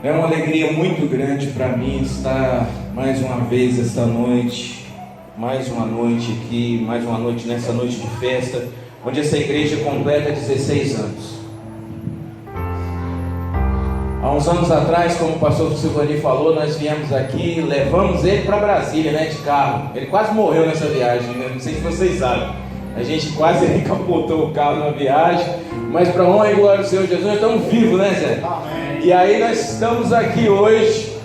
É uma alegria muito grande para mim estar mais uma vez esta noite, mais uma noite aqui, mais uma noite nessa noite de festa, onde essa igreja completa 16 anos. Há uns anos atrás, como o pastor Silvani falou, nós viemos aqui, levamos ele para Brasília, de carro. Ele quase morreu nessa viagem, não sei se vocês sabem. A gente quase capotou o carro na viagem, mas para honra e glória do Senhor Jesus, nós estamos vivos, Zé? Amém. E aí nós estamos aqui hoje,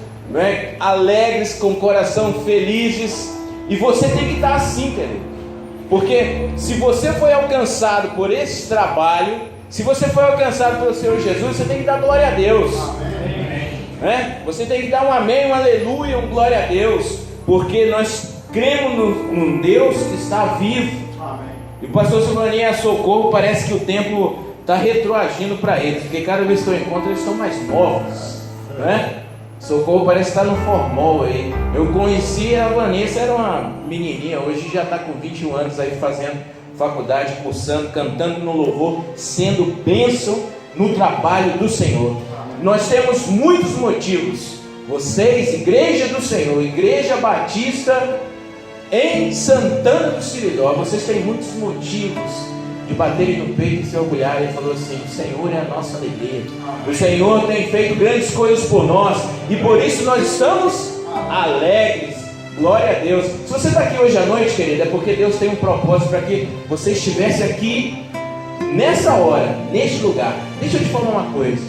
alegres, com o coração felizes, e você tem que estar assim, querido, porque se você foi alcançado por esse trabalho, se você foi alcançado pelo Senhor Jesus, você tem que dar glória a Deus. Amém. Você tem que dar um amém, um aleluia, um glória a Deus, porque nós cremos num Deus que está vivo. E o pastor Silvaninho é socorro, parece que o tempo está retroagindo para eles, porque cada vez que eu encontro eles estão mais novos, Socorro parece que está no formol aí. Eu conheci a Vanessa, era uma menininha, hoje já está com 21 anos aí fazendo faculdade, cursando, cantando no louvor, sendo bênção no trabalho do Senhor. Nós temos muitos motivos, vocês, Igreja do Senhor, Igreja Batista em Santana do Siridó, vocês têm muitos motivos de baterem no peito e se orgulharem. Ele falou assim: o Senhor é a nossa alegria, o Senhor tem feito grandes coisas por nós, e por isso nós estamos alegres. Glória a Deus. Se você está aqui hoje à noite, querido, é porque Deus tem um propósito para que você estivesse aqui nessa hora, neste lugar. Deixa eu te falar uma coisa: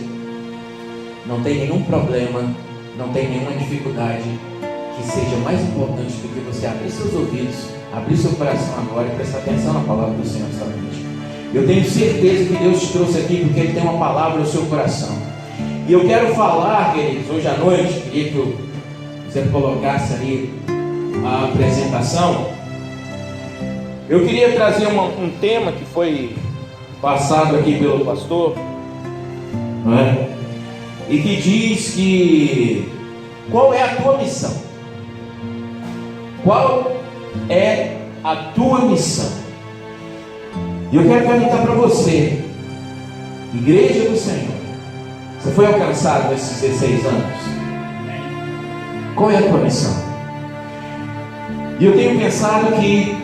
não tem nenhum problema, não tem nenhuma dificuldade que seja mais importante do que você abrir seus ouvidos, abrir seu coração agora e prestar atenção na palavra do Senhor esta noite. Eu tenho certeza que Deus te trouxe aqui porque Ele tem uma palavra no seu coração. E eu quero falar, queridos, hoje à noite, queria que você colocasse ali a apresentação. Eu queria trazer um tema que foi passado aqui pelo pastor, e que diz que: qual é a tua missão? Qual é a tua missão? E eu quero perguntar para você, Igreja do Senhor, você foi alcançado nesses 16 anos? Qual é a tua missão? E eu tenho pensado que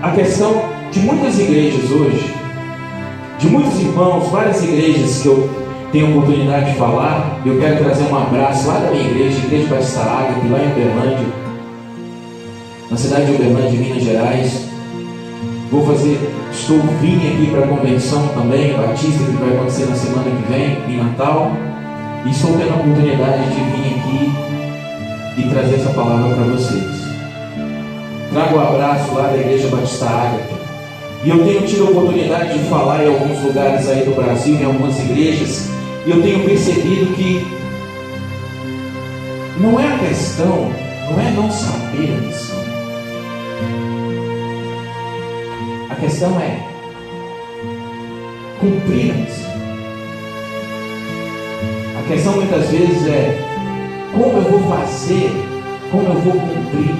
a questão de muitas igrejas hoje, de muitos irmãos, várias igrejas que eu tenho oportunidade de falar, eu quero trazer um abraço lá da minha igreja, Igreja Batista Ágape, lá em Uberlândia, na cidade de Uberlândia, Minas Gerais. Estou vindo aqui para a convenção também, Batista, que vai acontecer na semana que vem, em Natal, e estou tendo a oportunidade de vir aqui e trazer essa palavra para vocês. Trago um abraço lá da Igreja Batista Ágape, e eu tenho tido a oportunidade de falar em alguns lugares aí do Brasil, em algumas igrejas, e eu tenho percebido que não é a questão, não é não saber a missão. A questão é cumprir a missão. A questão muitas vezes é como eu vou fazer, como eu vou cumprir,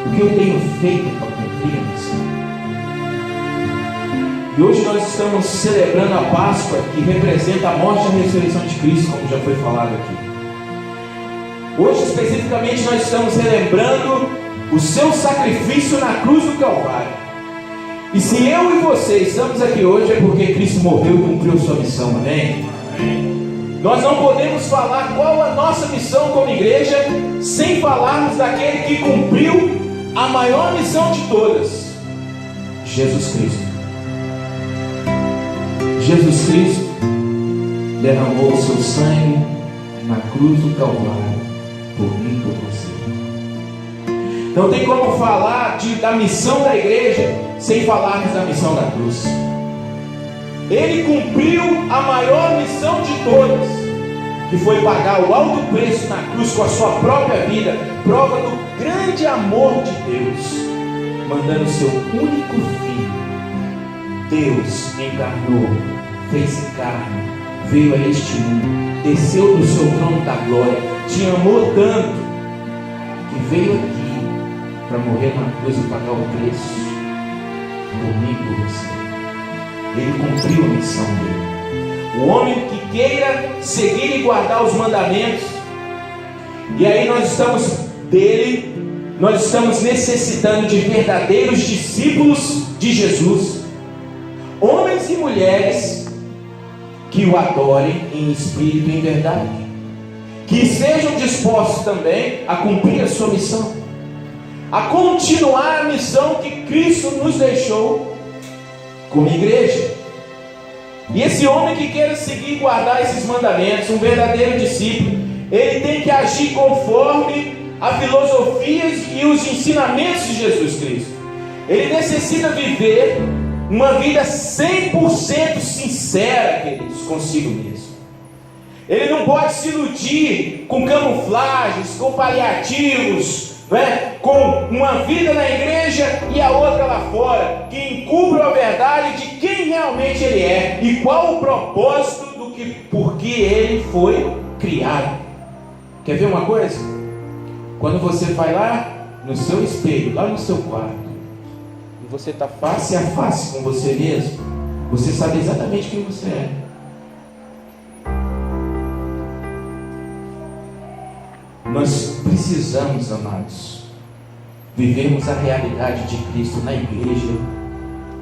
o que eu tenho feito para cumprir a missão. E hoje nós estamos celebrando a Páscoa, que representa a morte e a ressurreição de Cristo, como já foi falado aqui. Hoje especificamente nós estamos relembrando o seu sacrifício na cruz do Calvário. E se eu e você estamos aqui hoje, é porque Cristo morreu e cumpriu sua missão, amém? Nós não podemos falar qual a nossa missão como igreja sem falarmos daquele que cumpriu a maior missão de todas: Jesus Cristo. Jesus Cristo derramou o seu sangue na cruz do Calvário por mim e por você. Não tem como falar da missão da igreja sem falarmos da missão da cruz. Ele cumpriu a maior missão de todas, que foi pagar o alto preço na cruz com a sua própria vida, prova do grande amor de Deus, mandando seu único filho. Deus encarnou, fez carne, veio a este mundo, desceu do seu trono da glória, te amou tanto que veio aqui para morrer na cruz e pagar o preço por mim e por você. Ele cumpriu a missão dele. O homem que queira seguir e guardar os mandamentos. E aí nós estamos necessitando de verdadeiros discípulos de Jesus. Homens e mulheres que o adorem em espírito e em verdade. Que sejam dispostos também a cumprir a sua missão. A continuar a missão que Cristo nos deixou como igreja. E esse homem que queira seguir e guardar esses mandamentos, um verdadeiro discípulo, ele tem que agir conforme a filosofia e os ensinamentos de Jesus Cristo. Ele necessita viver uma vida 100% sincera, queridos, consigo mesmo. Ele não pode se iludir com camuflagens, com paliativos, com uma vida na igreja e a outra lá fora, que encubra a verdade de quem realmente ele é e qual o propósito por que ele foi criado. Quer ver uma coisa? Quando você vai lá no seu espelho, lá no seu quarto, e você está face a face com você mesmo, você sabe exatamente quem você é. Nós precisamos, amados, vivermos a realidade de Cristo na igreja,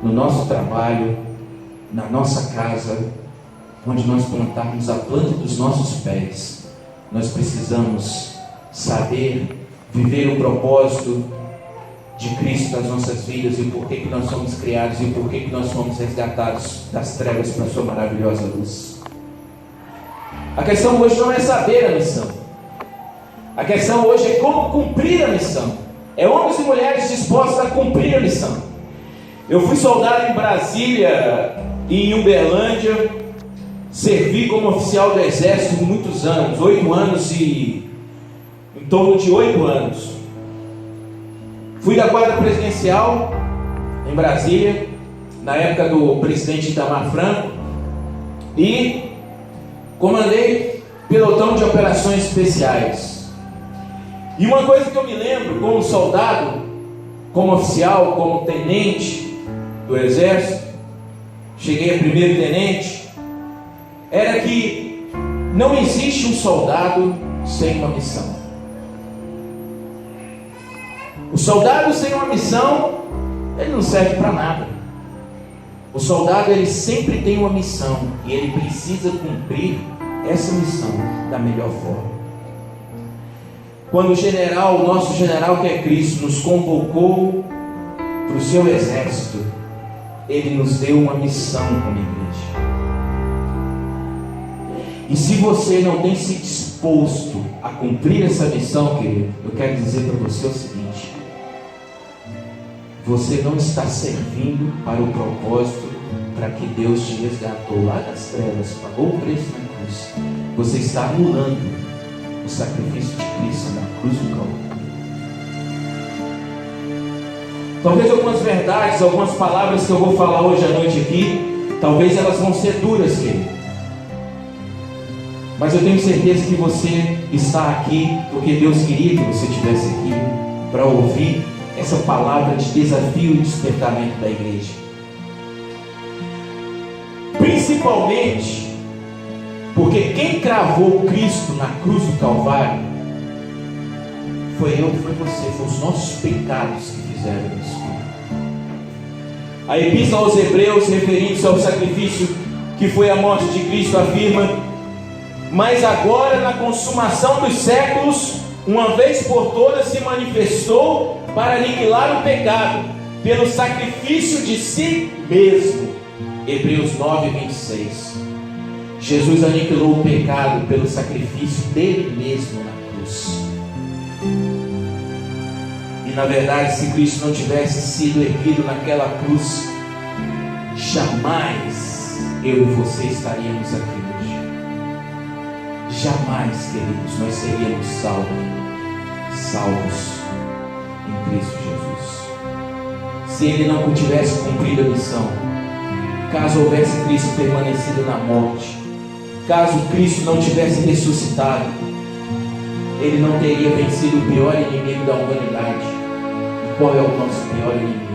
no nosso trabalho, na nossa casa, onde nós plantarmos a planta dos nossos pés. Nós precisamos saber viver o propósito de Cristo nas nossas vidas e por que nós somos criados e por que nós fomos resgatados das trevas para a sua maravilhosa luz. A questão hoje não é saber a missão. A questão hoje é como cumprir a missão. É homens e mulheres dispostos a cumprir a missão. Eu fui soldado em Brasília e em Uberlândia. Servi como oficial do exército muitos anos, 8 anos e em torno de 8 anos. Fui da guarda presidencial em Brasília, na época do presidente Itamar Franco, e comandei pelotão de operações especiais. E uma coisa que eu me lembro, como soldado, como oficial, como tenente do exército, cheguei a primeiro tenente, era que não existe um soldado sem uma missão. O soldado sem uma missão, ele não serve para nada. O soldado, ele sempre tem uma missão e ele precisa cumprir essa missão da melhor forma. Quando o nosso general que é Cristo, nos convocou para o seu exército, ele nos deu uma missão como igreja. E se você não tem se disposto a cumprir essa missão, querido, eu quero dizer para você o seguinte: você não está servindo para o propósito para que Deus te resgatou lá das trevas, pagou o preço na cruz. Você está anulando o sacrifício de Cristo na cruz do Calvário. Talvez algumas verdades, algumas palavras que eu vou falar hoje à noite aqui, talvez elas vão ser duras, querido. Mas eu tenho certeza que você está aqui porque Deus queria que você estivesse aqui para ouvir essa palavra de desafio e despertamento da igreja. Principalmente porque quem cravou Cristo na cruz do Calvário foi eu, foi você, foram os nossos pecados que fizeram isso. A Epístola aos Hebreus, referindo-se ao sacrifício que foi a morte de Cristo, afirma: mas agora, na consumação dos séculos, uma vez por todas se manifestou para aniquilar o pecado pelo sacrifício de si mesmo. Hebreus 9, 26. Jesus aniquilou o pecado pelo sacrifício dele mesmo na cruz. E na verdade, se Cristo não tivesse sido erguido naquela cruz, jamais eu e você estaríamos aqui hoje. Jamais, queridos, nós seríamos salvos em Cristo Jesus. Se Ele não tivesse cumprido a missão, caso houvesse Cristo permanecido na morte, caso Cristo não tivesse ressuscitado, Ele não teria vencido o pior inimigo da humanidade. E qual é o nosso pior inimigo?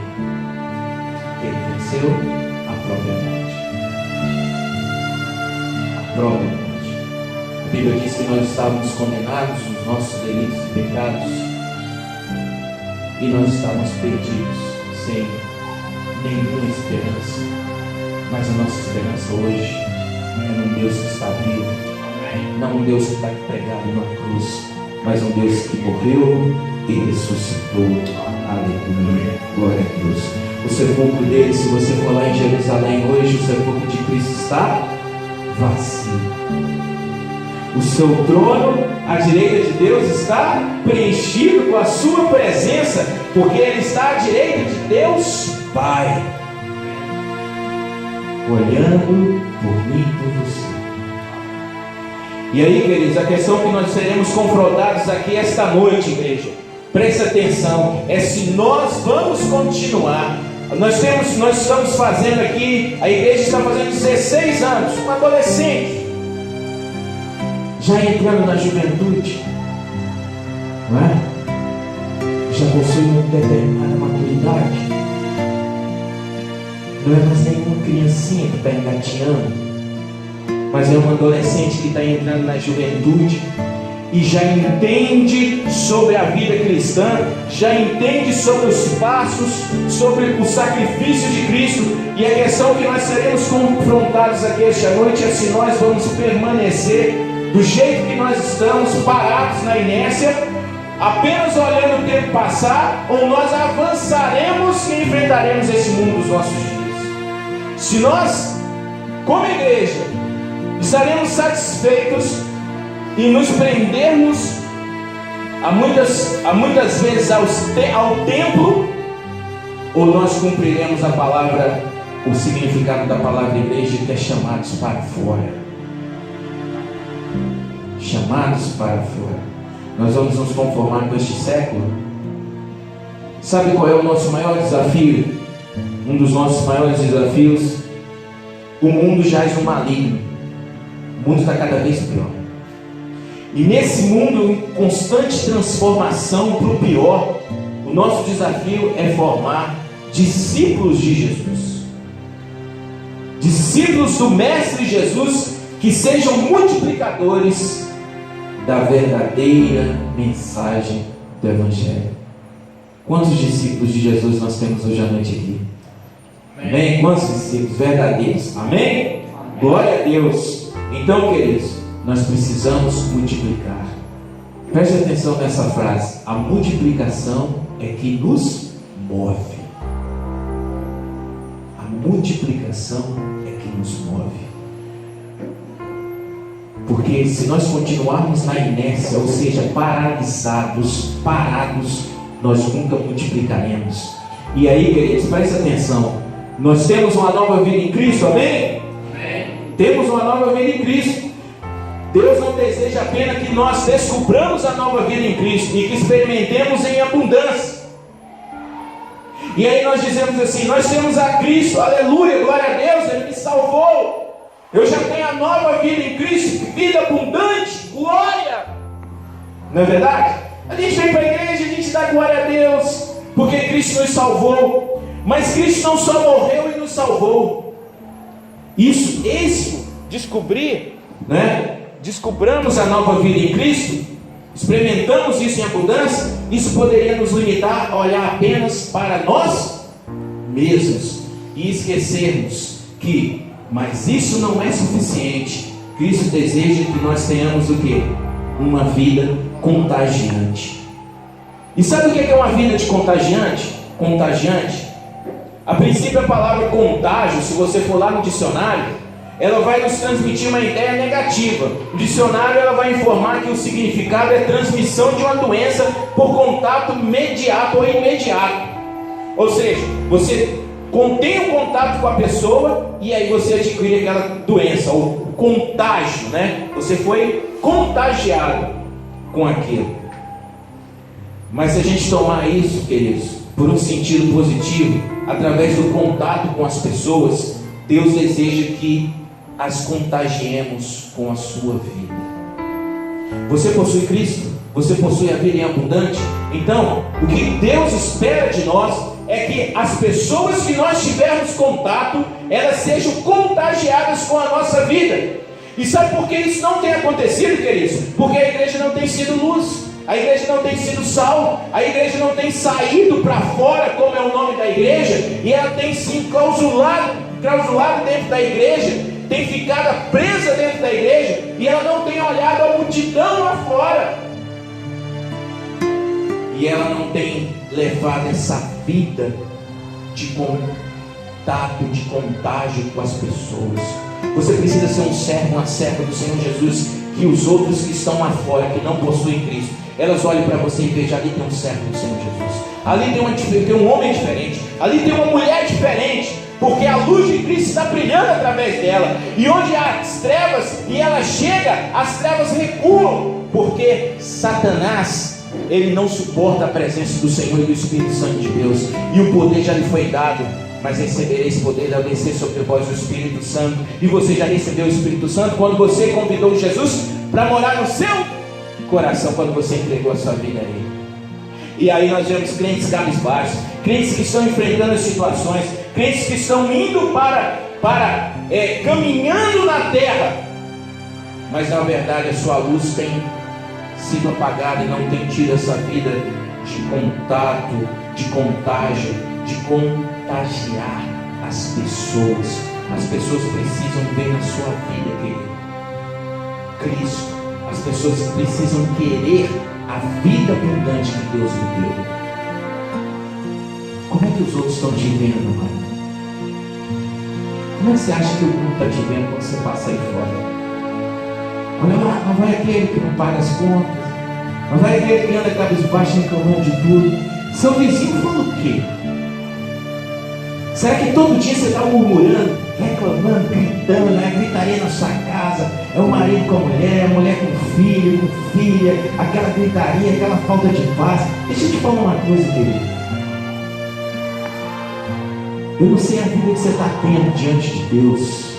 Ele venceu a própria morte. própria morte. A Bíblia diz que nós estávamos condenados nos nossos delitos e pecados, e nós estávamos perdidos, sem nenhuma esperança. Mas a nossa esperança hoje é num Deus que está vivo, não um Deus que está pregado na cruz, mas um Deus que morreu e ressuscitou. Aleluia, glória a Deus. O sepulcro dele, se você for lá em Jerusalém hoje, o sepulcro de Cristo está vazio. O seu trono, à direita de Deus, está preenchido com a sua presença, porque ele está à direita de Deus Pai, olhando por mim e por você. E aí, queridos, a questão que nós seremos confrontados aqui esta noite, igreja, presta atenção, é se nós vamos continuar. Nós estamos fazendo aqui, a igreja está fazendo 16 anos, um adolescente, já entrando na juventude, não é? Já possui uma determinada maturidade, não é mais nenhuma criancinha que está engatinhando, mas é um adolescente que está entrando na juventude e já entende sobre a vida cristã, já entende sobre os passos, sobre o sacrifício de Cristo. E a questão que nós seremos confrontados aqui esta noite é se nós vamos permanecer do jeito que nós estamos, parados na inércia, apenas olhando o tempo passar, ou nós avançaremos e enfrentaremos esse mundo dos nossos dias. Se nós, como igreja, estaremos satisfeitos e nos prendermos a muitas vezes ao templo, ou nós cumpriremos a palavra, o significado da palavra igreja, que é chamados para fora. Chamados para fora. Nós vamos nos conformar com este século? Sabe qual é o nosso maior desafio? Um dos nossos maiores desafios? O mundo jaz no maligno. O mundo está cada vez pior. E nesse mundo em constante transformação para o pior, o nosso desafio é formar discípulos de Jesus. Discípulos do Mestre Jesus, que sejam multiplicadores da verdadeira mensagem do Evangelho. Quantos discípulos de Jesus nós temos hoje à noite aqui? Amém? Quantos discípulos verdadeiros? Amém? Glória a Deus. Então, queridos, nós precisamos multiplicar. Preste atenção nessa frase. A multiplicação é que nos move. A multiplicação é que nos move. Porque se nós continuarmos na inércia, ou seja, parados, nós nunca multiplicaremos. E aí, queridos, preste atenção. Nós temos uma nova vida em Cristo, amém? Amém. Temos uma nova vida em Cristo. Deus não deseja apenas que nós descubramos a nova vida em Cristo e que experimentemos em abundância. E aí nós dizemos assim: nós temos a Cristo, aleluia, glória a Deus, Ele me salvou. Eu já tenho a nova vida em Cristo, vida abundante, glória. Não é verdade? A gente vem para a igreja, a gente dá glória a Deus, porque Cristo nos salvou. Mas Cristo não só morreu e nos salvou. Descobrir, né? Descobramos a nova vida em Cristo, experimentamos isso em abundância, isso poderia nos limitar a olhar apenas para nós mesmos e esquecermos que, mas isso não é suficiente. Cristo deseja que nós tenhamos o quê? Uma vida contagiante. E sabe o que é uma vida de contagiante? Contagiante. A princípio a palavra contágio, se você for lá no dicionário, ela vai nos transmitir uma ideia negativa. O dicionário ela vai informar que o significado é transmissão de uma doença por contato imediato ou imediato. Ou seja, você contém o contato com a pessoa e aí você adquire aquela doença, ou contágio, né? Você foi contagiado com aquilo. Mas se a gente tomar isso, queridos, por um sentido positivo, através do contato com as pessoas, Deus deseja que as contagiemos com a sua vida. Você possui Cristo? Você possui a vida em abundante? Então, o que Deus espera de nós é que as pessoas que nós tivermos contato, elas sejam contagiadas com a nossa vida. E sabe por que isso não tem acontecido, queridos? Porque a igreja não tem sido luz, a igreja não tem sido sal, a igreja não tem saído para fora, como é o nome da igreja, e ela tem se enclausulado dentro da igreja, tem ficado presa dentro da igreja, e ela não tem olhado a multidão lá fora, e ela não tem levado essa vida de contato, de contágio com as pessoas. Você precisa ser um servo, uma serva do Senhor Jesus, que os outros que estão lá fora, que não possuem Cristo, elas olhem para você e vejam: ali tem um servo do Senhor Jesus, ali tem um homem diferente, ali tem uma mulher diferente, porque a luz de Cristo está brilhando através dela, e onde há as trevas e ela chega, as trevas recuam, porque Satanás, ele não suporta a presença do Senhor e do Espírito Santo de Deus, e o poder já lhe foi dado, mas recebereis poder ao descer sobre vós o Espírito Santo. E você já recebeu o Espírito Santo quando você convidou Jesus para morar no seu coração, quando você entregou a sua vida a Ele. E aí nós vemos crentes cabisbaixos, crentes que estão enfrentando situações, crentes que estão indo caminhando na terra, mas na verdade a sua luz tem sido apagada e não tem tido essa vida de contato, de contágio, de contagiar as pessoas. As pessoas precisam ver na sua vida, querido, Cristo. As pessoas precisam querer a vida abundante que Deus lhe deu. Como é que os outros estão te vendo, mãe? Como é que você acha que o mundo está te vendo quando você passa aí fora? Olha lá vai aquele que não paga as contas, lá vai aquele que anda cabisbaixo reclamando de tudo. Seu vizinho falou o quê? Será que todo dia você está murmurando, reclamando, gritando, né? Gritaria na sua casa, é o marido com a mulher com o filho, com filha, aquela gritaria, aquela falta de paz? Deixa eu te falar uma coisa, querido. Eu não sei a vida que você está tendo diante de Deus,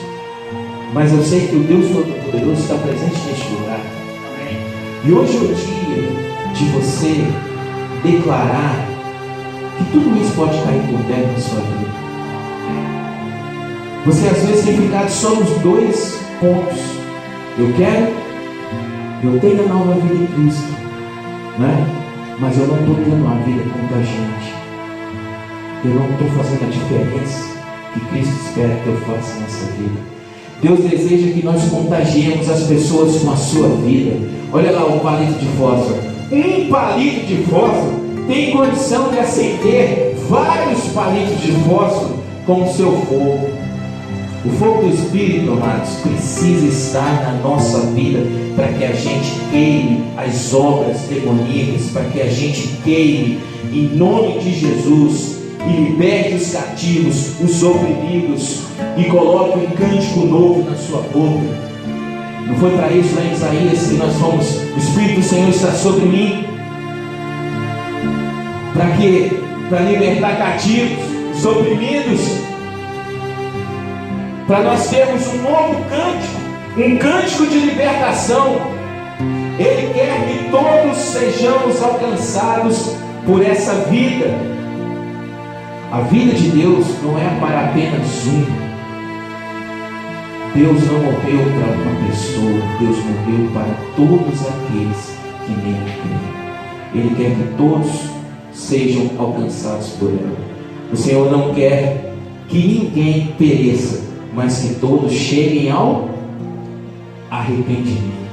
mas eu sei que o Deus Todo-Poderoso está presente neste lugar. E hoje é o dia de você declarar que tudo isso pode cair por terra na sua vida. Você às vezes tem ficado só nos dois pontos: eu tenho a nova vida em Cristo, né? Mas eu não estou tendo uma vida contagiante. Eu não estou fazendo a diferença que Cristo espera que eu faça nessa vida. Deus deseja que nós contagiemos as pessoas com a sua vida. Olha lá o palito de fósforo. Um palito de fósforo tem condição de acender vários palitos de fósforo com o seu fogo. O fogo do Espírito, amados, precisa estar na nossa vida para que a gente queime as obras demoníacas, para que a gente queime em nome de Jesus e liberte os cativos, os oprimidos, e coloque um cântico novo na sua boca. Não foi para isso lá em Isaías que nós fomos: o Espírito do Senhor está sobre mim. Para quê? Para libertar cativos, os oprimidos, para nós termos um novo cântico, um cântico de libertação. Ele quer que todos sejamos alcançados por essa vida. A vida de Deus não é para apenas um. Deus não morreu para uma pessoa, Deus morreu para todos aqueles que nele creem. Ele quer que todos sejam alcançados por ela. O Senhor não quer que ninguém pereça, mas que todos cheguem ao arrependimento.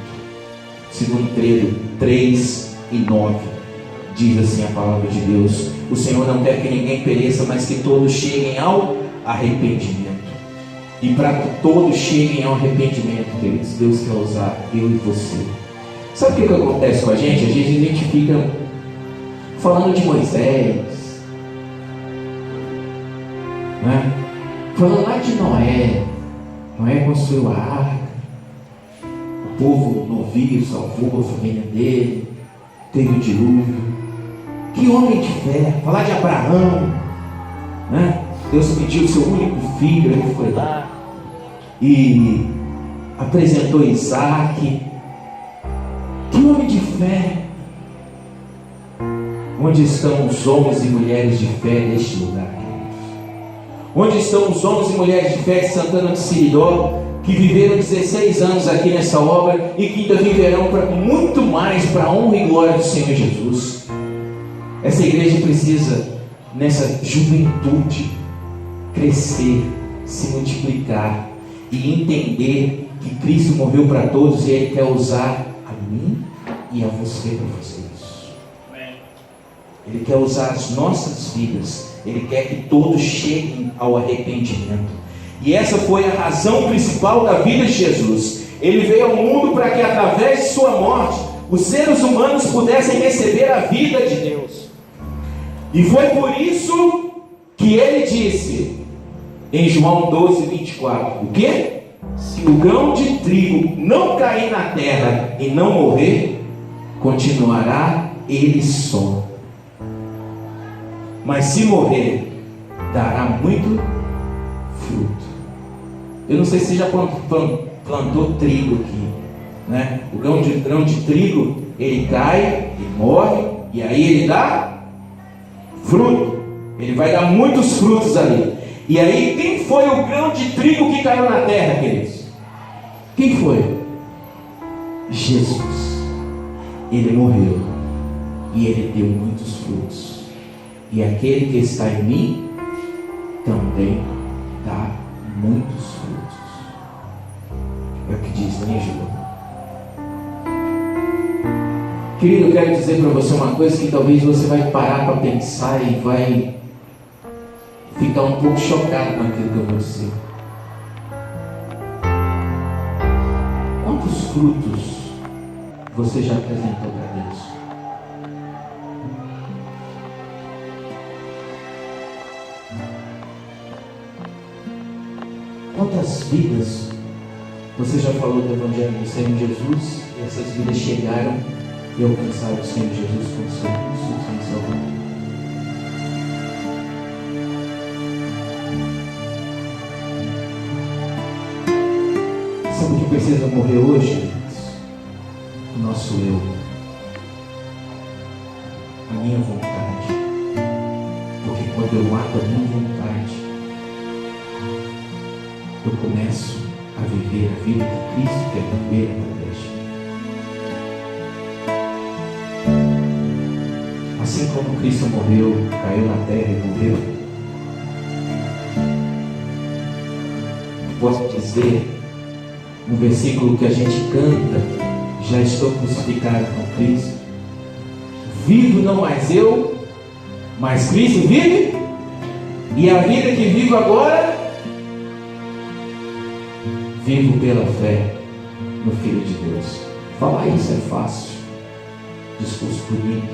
Segundo Pedro 3:9 diz assim a palavra de Deus: o Senhor não quer que ninguém pereça, mas que todos cheguem ao arrependimento. E para que todos cheguem ao arrependimento, queridos, Deus quer usar eu e você. Sabe o que acontece com a gente? Às vezes a gente fica falando de Moisés, né? Falando lá de Noé. Noé construiu a arca, o povo novinho salvou a família dele, teve o dilúvio. Que homem de fé! Falar de Abraão, né? Deus pediu o seu único filho, ele foi lá e apresentou Isaac. Que homem de fé! Onde estão os homens e mulheres de fé neste lugar? Onde estão os homens e mulheres de fé de Santana de Siridó, que viveram 16 anos aqui nessa obra e que ainda viverão muito mais para a honra e glória do Senhor Jesus. Essa igreja precisa, nessa juventude, crescer, se multiplicar e entender que Cristo morreu para todos e Ele quer usar a mim e a você para fazer isso. Ele quer usar as nossas vidas. Ele quer que todos cheguem ao arrependimento. E essa foi a razão principal da vida de Jesus. Ele veio ao mundo para que através de sua morte os seres humanos pudessem receber a vida de Deus. E foi por isso que ele disse em João 12, 24: o quê? Se o grão de trigo não cair na terra e não morrer, continuará ele só. Mas se morrer, dará muito fruto. Eu não sei se você já plantou trigo aqui, né? O grão de trigo, ele cai, ele morre, e aí ele dá fruto. Ele vai dar muitos frutos ali. E aí, quem foi o grão de trigo que caiu na terra, queridos? Quem foi? Jesus. Ele morreu e ele deu muitos frutos. E aquele que está em mim também dá muitos frutos. É o que diz, né, João? Querido, eu quero dizer para você uma coisa que talvez você vai parar para pensar e vai ficar um pouco chocado com aquilo que eu vou dizer. Quantos frutos você já apresentou para Deus? Quantas vidas você já falou do Evangelho do Senhor Jesus e essas vidas chegaram e alcançaram o Senhor Jesus como seu Salvador? Sabe o que precisa morrer hoje? O nosso eu, a minha vontade. Porque quando eu mato a minha vontade, eu começo a viver a vida que Cristo quer viver através de mim. Assim como Cristo morreu, caiu na terra e morreu, posso dizer, um versículo que a gente canta: já estou crucificado com Cristo, vivo não mais eu, mas Cristo vive, e a vida que vivo agora, vivo pela fé no Filho de Deus. Falar isso é fácil, discurso bonito,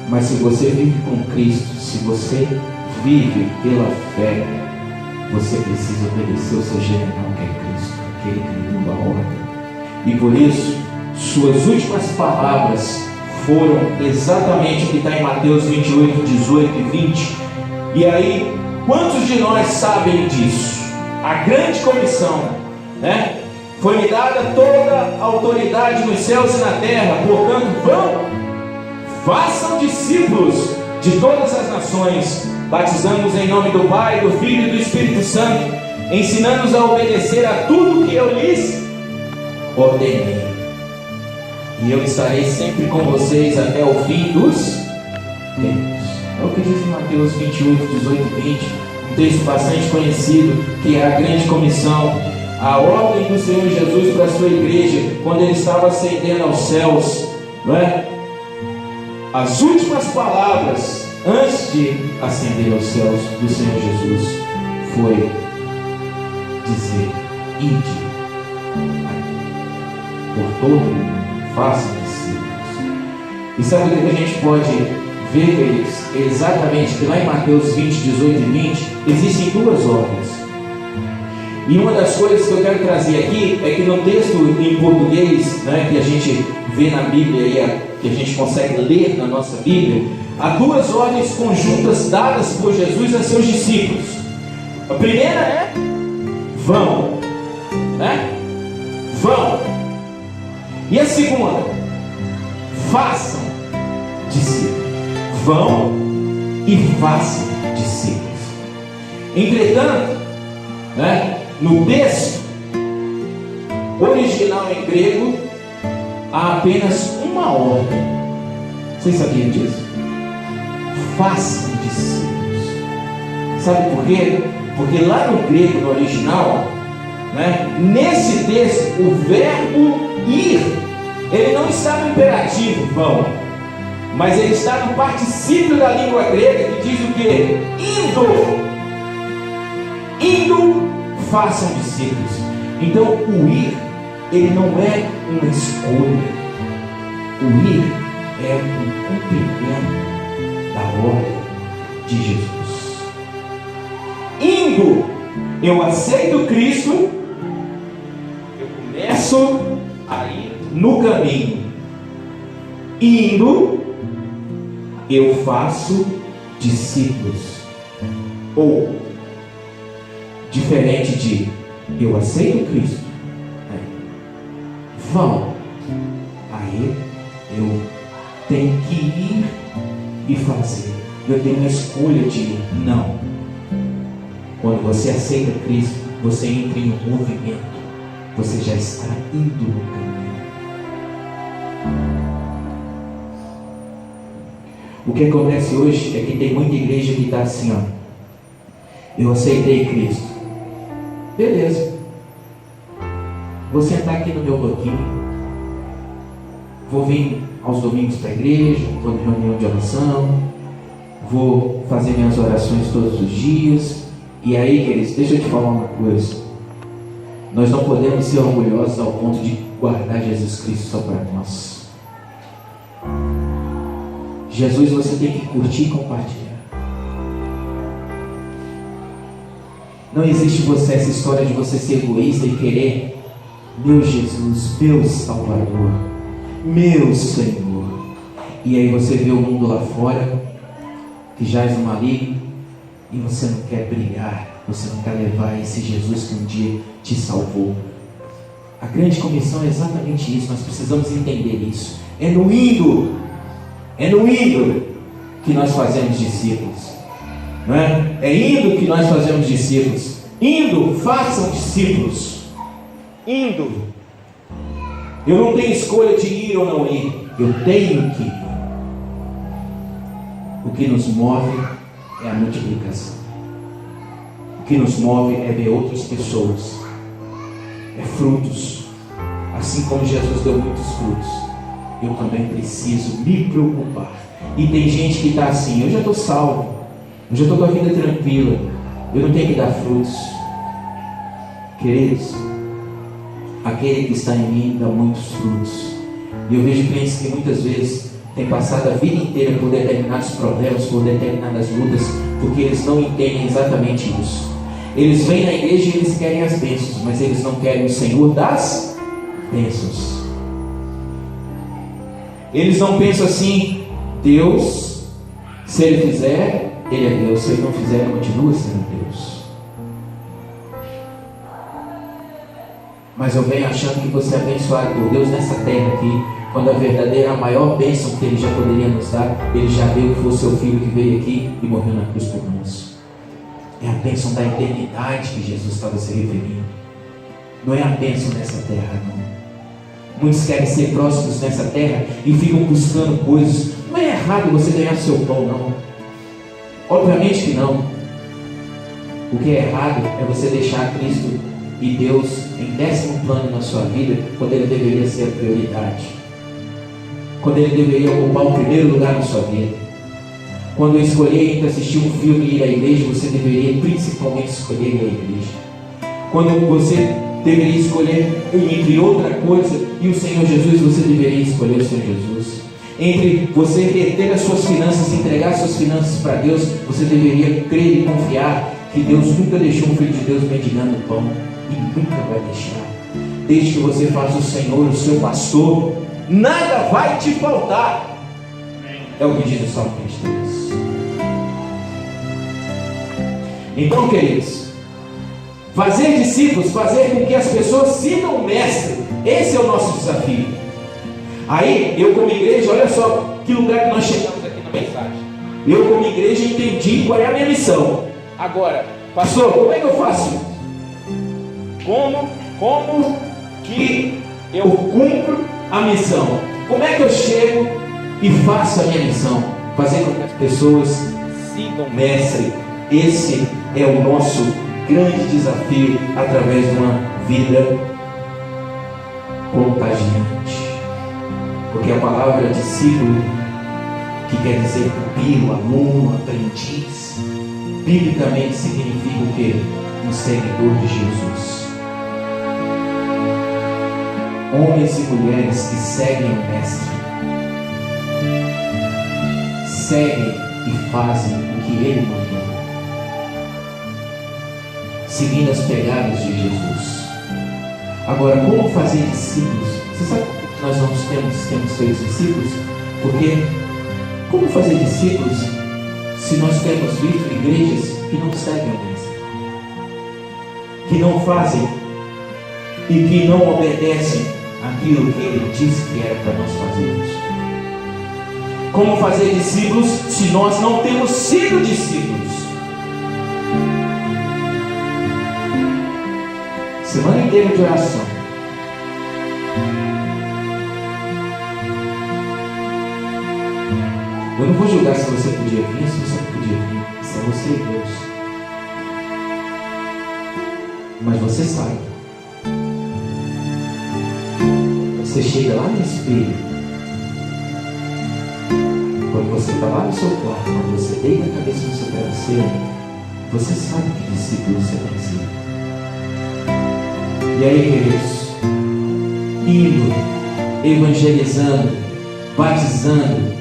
mas se você vive com Cristo, se você vive pela fé, você precisa obedecer o seu general, que é Cristo, aquele que deu a ordem. E por isso, suas últimas palavras foram exatamente o que está em Mateus 28, 18 e 20. E aí, quantos de nós sabem disso? A grande comissão, né? Foi-me dada toda a autoridade nos céus e na terra, portanto, vão, façam discípulos de todas as nações, batizando-os em nome do Pai, do Filho e do Espírito Santo, ensinando-os a obedecer a tudo que eu lhes ordenei. E eu estarei sempre com vocês até o fim dos tempos. É o que diz em Mateus 28, 18 e 20, um texto bastante conhecido, que é a grande comissão, a ordem do Senhor Jesus para a sua igreja, quando ele estava ascendendo aos céus, não é? As últimas palavras antes de ascender aos céus do Senhor Jesus foi dizer: ide por todo mundo, façam discípulos. E sabe o que a gente pode ver, queridos? Exatamente que lá em Mateus 20, 18 e 20 existem duas ordens. E uma das coisas que eu quero trazer aqui é que no texto em português, né, que a gente vê na Bíblia e que a gente consegue ler na nossa Bíblia, há duas ordens conjuntas dadas por Jesus a seus discípulos. A primeira é: vão, né? Vão. E a segunda: façam discípulos. Vão e façam discípulos. Entretanto, né? No texto original em grego, há apenas uma ordem. Vocês sabiam disso? Façam discípulos. Sabe por quê? Porque lá no grego, no original, né, nesse texto, o verbo ir, ele não está no imperativo, vão, mas ele está no particípio da língua grega, que diz o quê? Indo, façam discípulos. Então o ir, ele não é uma escolha. O ir é um cumprimento da ordem de Jesus. Indo, eu aceito Cristo, eu começo a ir no caminho. Indo, eu faço discípulos. Ou, diferente de eu aceito Cristo, vão, aí eu tenho que ir e fazer. Eu tenho uma escolha de ir. Não. Quando você aceita Cristo, você entra em um movimento. Você já está indo no caminho. O que acontece hoje é que tem muita igreja que está assim, ó. Eu aceitei Cristo. Beleza. Vou sentar aqui no meu banquinho. Vou vir aos domingos para a igreja. Vou na reunião de oração. Vou fazer minhas orações todos os dias. E aí, queridos, deixa eu te falar uma coisa. Nós não podemos ser orgulhosos ao ponto de guardar Jesus Cristo só para nós. Jesus você tem que curtir e compartilhar. Não existe essa história de você ser egoísta e querer meu Jesus, meu Salvador, meu Senhor. E aí você vê o mundo lá fora que jaz no maligno e você não quer brilhar, você não quer levar esse Jesus que um dia te salvou. A grande comissão é exatamente isso. Nós precisamos entender isso. É no indo que nós fazemos discípulos, não é? É indo que nós fazemos discípulos. Indo, façam discípulos. Indo. Eu não tenho escolha de ir ou não ir. Eu tenho que ir. O que nos move é a multiplicação. O que nos move é ver outras pessoas. É frutos. Assim como Jesus deu muitos frutos, eu também preciso me preocupar. E tem gente que está assim: eu já estou salvo, eu já estou com a vida tranquila, eu não tenho que dar frutos. Queridos, aquele que está em mim dá muitos frutos. E eu vejo crentes que muitas vezes têm passado a vida inteira por determinados problemas, por determinadas lutas, porque eles não entendem exatamente isso. Eles vêm na igreja e eles querem as bênçãos, mas eles não querem o Senhor das bênçãos. Eles não pensam assim: Deus, se Ele fizer, Ele é Deus. Se Ele não fizer, Ele continua sendo Deus. Mas eu venho achando que você é abençoado por Deus nessa terra aqui, quando a verdadeira, a maior bênção que Ele já poderia nos dar, Ele já deu, que foi o seu Filho que veio aqui e morreu na cruz por nós. É a bênção da eternidade que Jesus estava se referindo. Não é a bênção dessa terra, não. Muitos querem ser próximos nessa terra e ficam buscando coisas. Não é errado você ganhar seu pão, não. Obviamente que não. O que é errado é você deixar Cristo e Deus em 10º plano na sua vida, quando Ele deveria ser a prioridade, quando Ele deveria ocupar o primeiro lugar na sua vida. Quando eu escolher entre assistir um filme e ir à igreja, você deveria principalmente escolher ir à igreja. Quando você deveria escolher entre outra coisa e o Senhor Jesus, você deveria escolher o Senhor Jesus. Entre você reter as suas finanças e entregar as suas finanças para Deus, você deveria crer e confiar que Deus nunca deixou um filho de Deus mendigando pão e nunca vai deixar. Desde que você faça o Senhor o seu pastor, nada vai te faltar. É o que diz o Salmo 23. Então, queridos, fazer discípulos, fazer com que as pessoas sigam o Mestre, esse é o nosso desafio. Aí, eu como igreja, olha só que lugar que nós chegamos aqui na mensagem. Eu como igreja entendi qual é a minha missão. Agora, pastor, como é que eu faço? Como que eu cumpro a missão? Como é que eu chego e faço a minha missão? Fazer com que as pessoas sigam o Mestre. Esse é o nosso grande desafio através de uma vida contagiante. Porque a palavra discípulo, que quer dizer pupilo, aluno, aprendiz, biblicamente significa o quê? Um seguidor de Jesus. Homens e mulheres que seguem o Mestre, seguem e fazem o que Ele mandou, seguindo as pegadas de Jesus. Agora, como fazer discípulos? Você sabe que nós não temos feito discípulos? Porque como fazer discípulos se nós temos visto igrejas que não seguem o Mestre, que não fazem e que não obedecem aquilo que Ele disse que era para nós fazermos? Como fazer discípulos se nós não temos sido discípulos? Semana inteira de oração. Eu não vou julgar se você podia vir, se você não podia vir. Isso é você e Deus. Mas você sabe. Você chega lá no espelho. Quando você está lá no seu quarto, quando você deita a cabeça no seu travesseiro, você sabe que discípulo você vai ser. E aí, queridos, indo, evangelizando, batizando,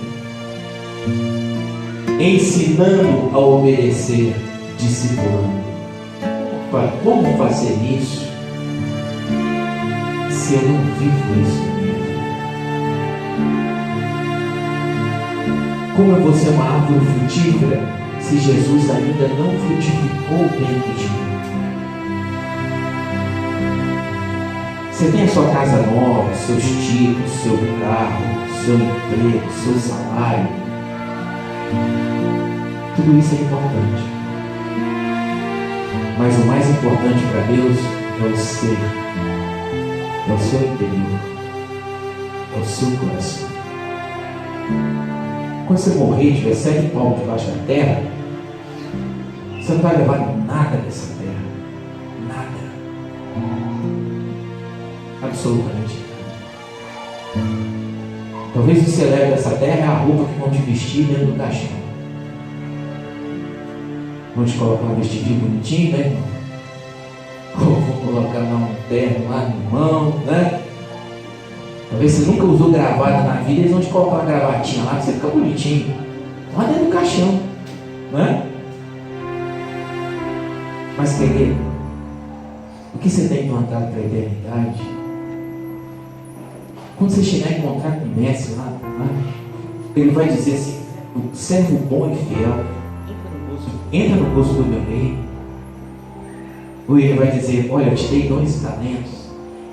ensinando a obedecer, discipulando. Como fazer isso se eu não vivo isso? Como eu vou ser uma árvore frutífera se Jesus ainda não frutificou dentro de mim? Você tem a sua casa nova, seus títulos, seu carro, seu emprego, seu salário. Tudo isso é importante. Mas o mais importante para Deus é o ser, é o seu interior, é o seu coração. Quando você morrer e tiver 7 palmos debaixo da terra, você não vai levar nada dessa terra. Nada. Absolutamente nada. Talvez você leve dessa terra a roupa que vão te vestir dentro do caixão. Vão te colocar um vestidinho bonitinho, né, irmão? Ou vão colocar lá um terno lá no mão, né? Talvez você nunca usou gravata na vida, eles vão te colocar uma gravatinha lá que você fica bonitinho. Lá dentro do caixão, né? Mas, querido, o que você tem plantado para a eternidade? Quando você chegar e encontrar com o Mestre lá, ele vai dizer assim: o servo bom e fiel, entra no gozo do meu reino. Ou ele vai dizer: olha, eu te dei 2 talentos.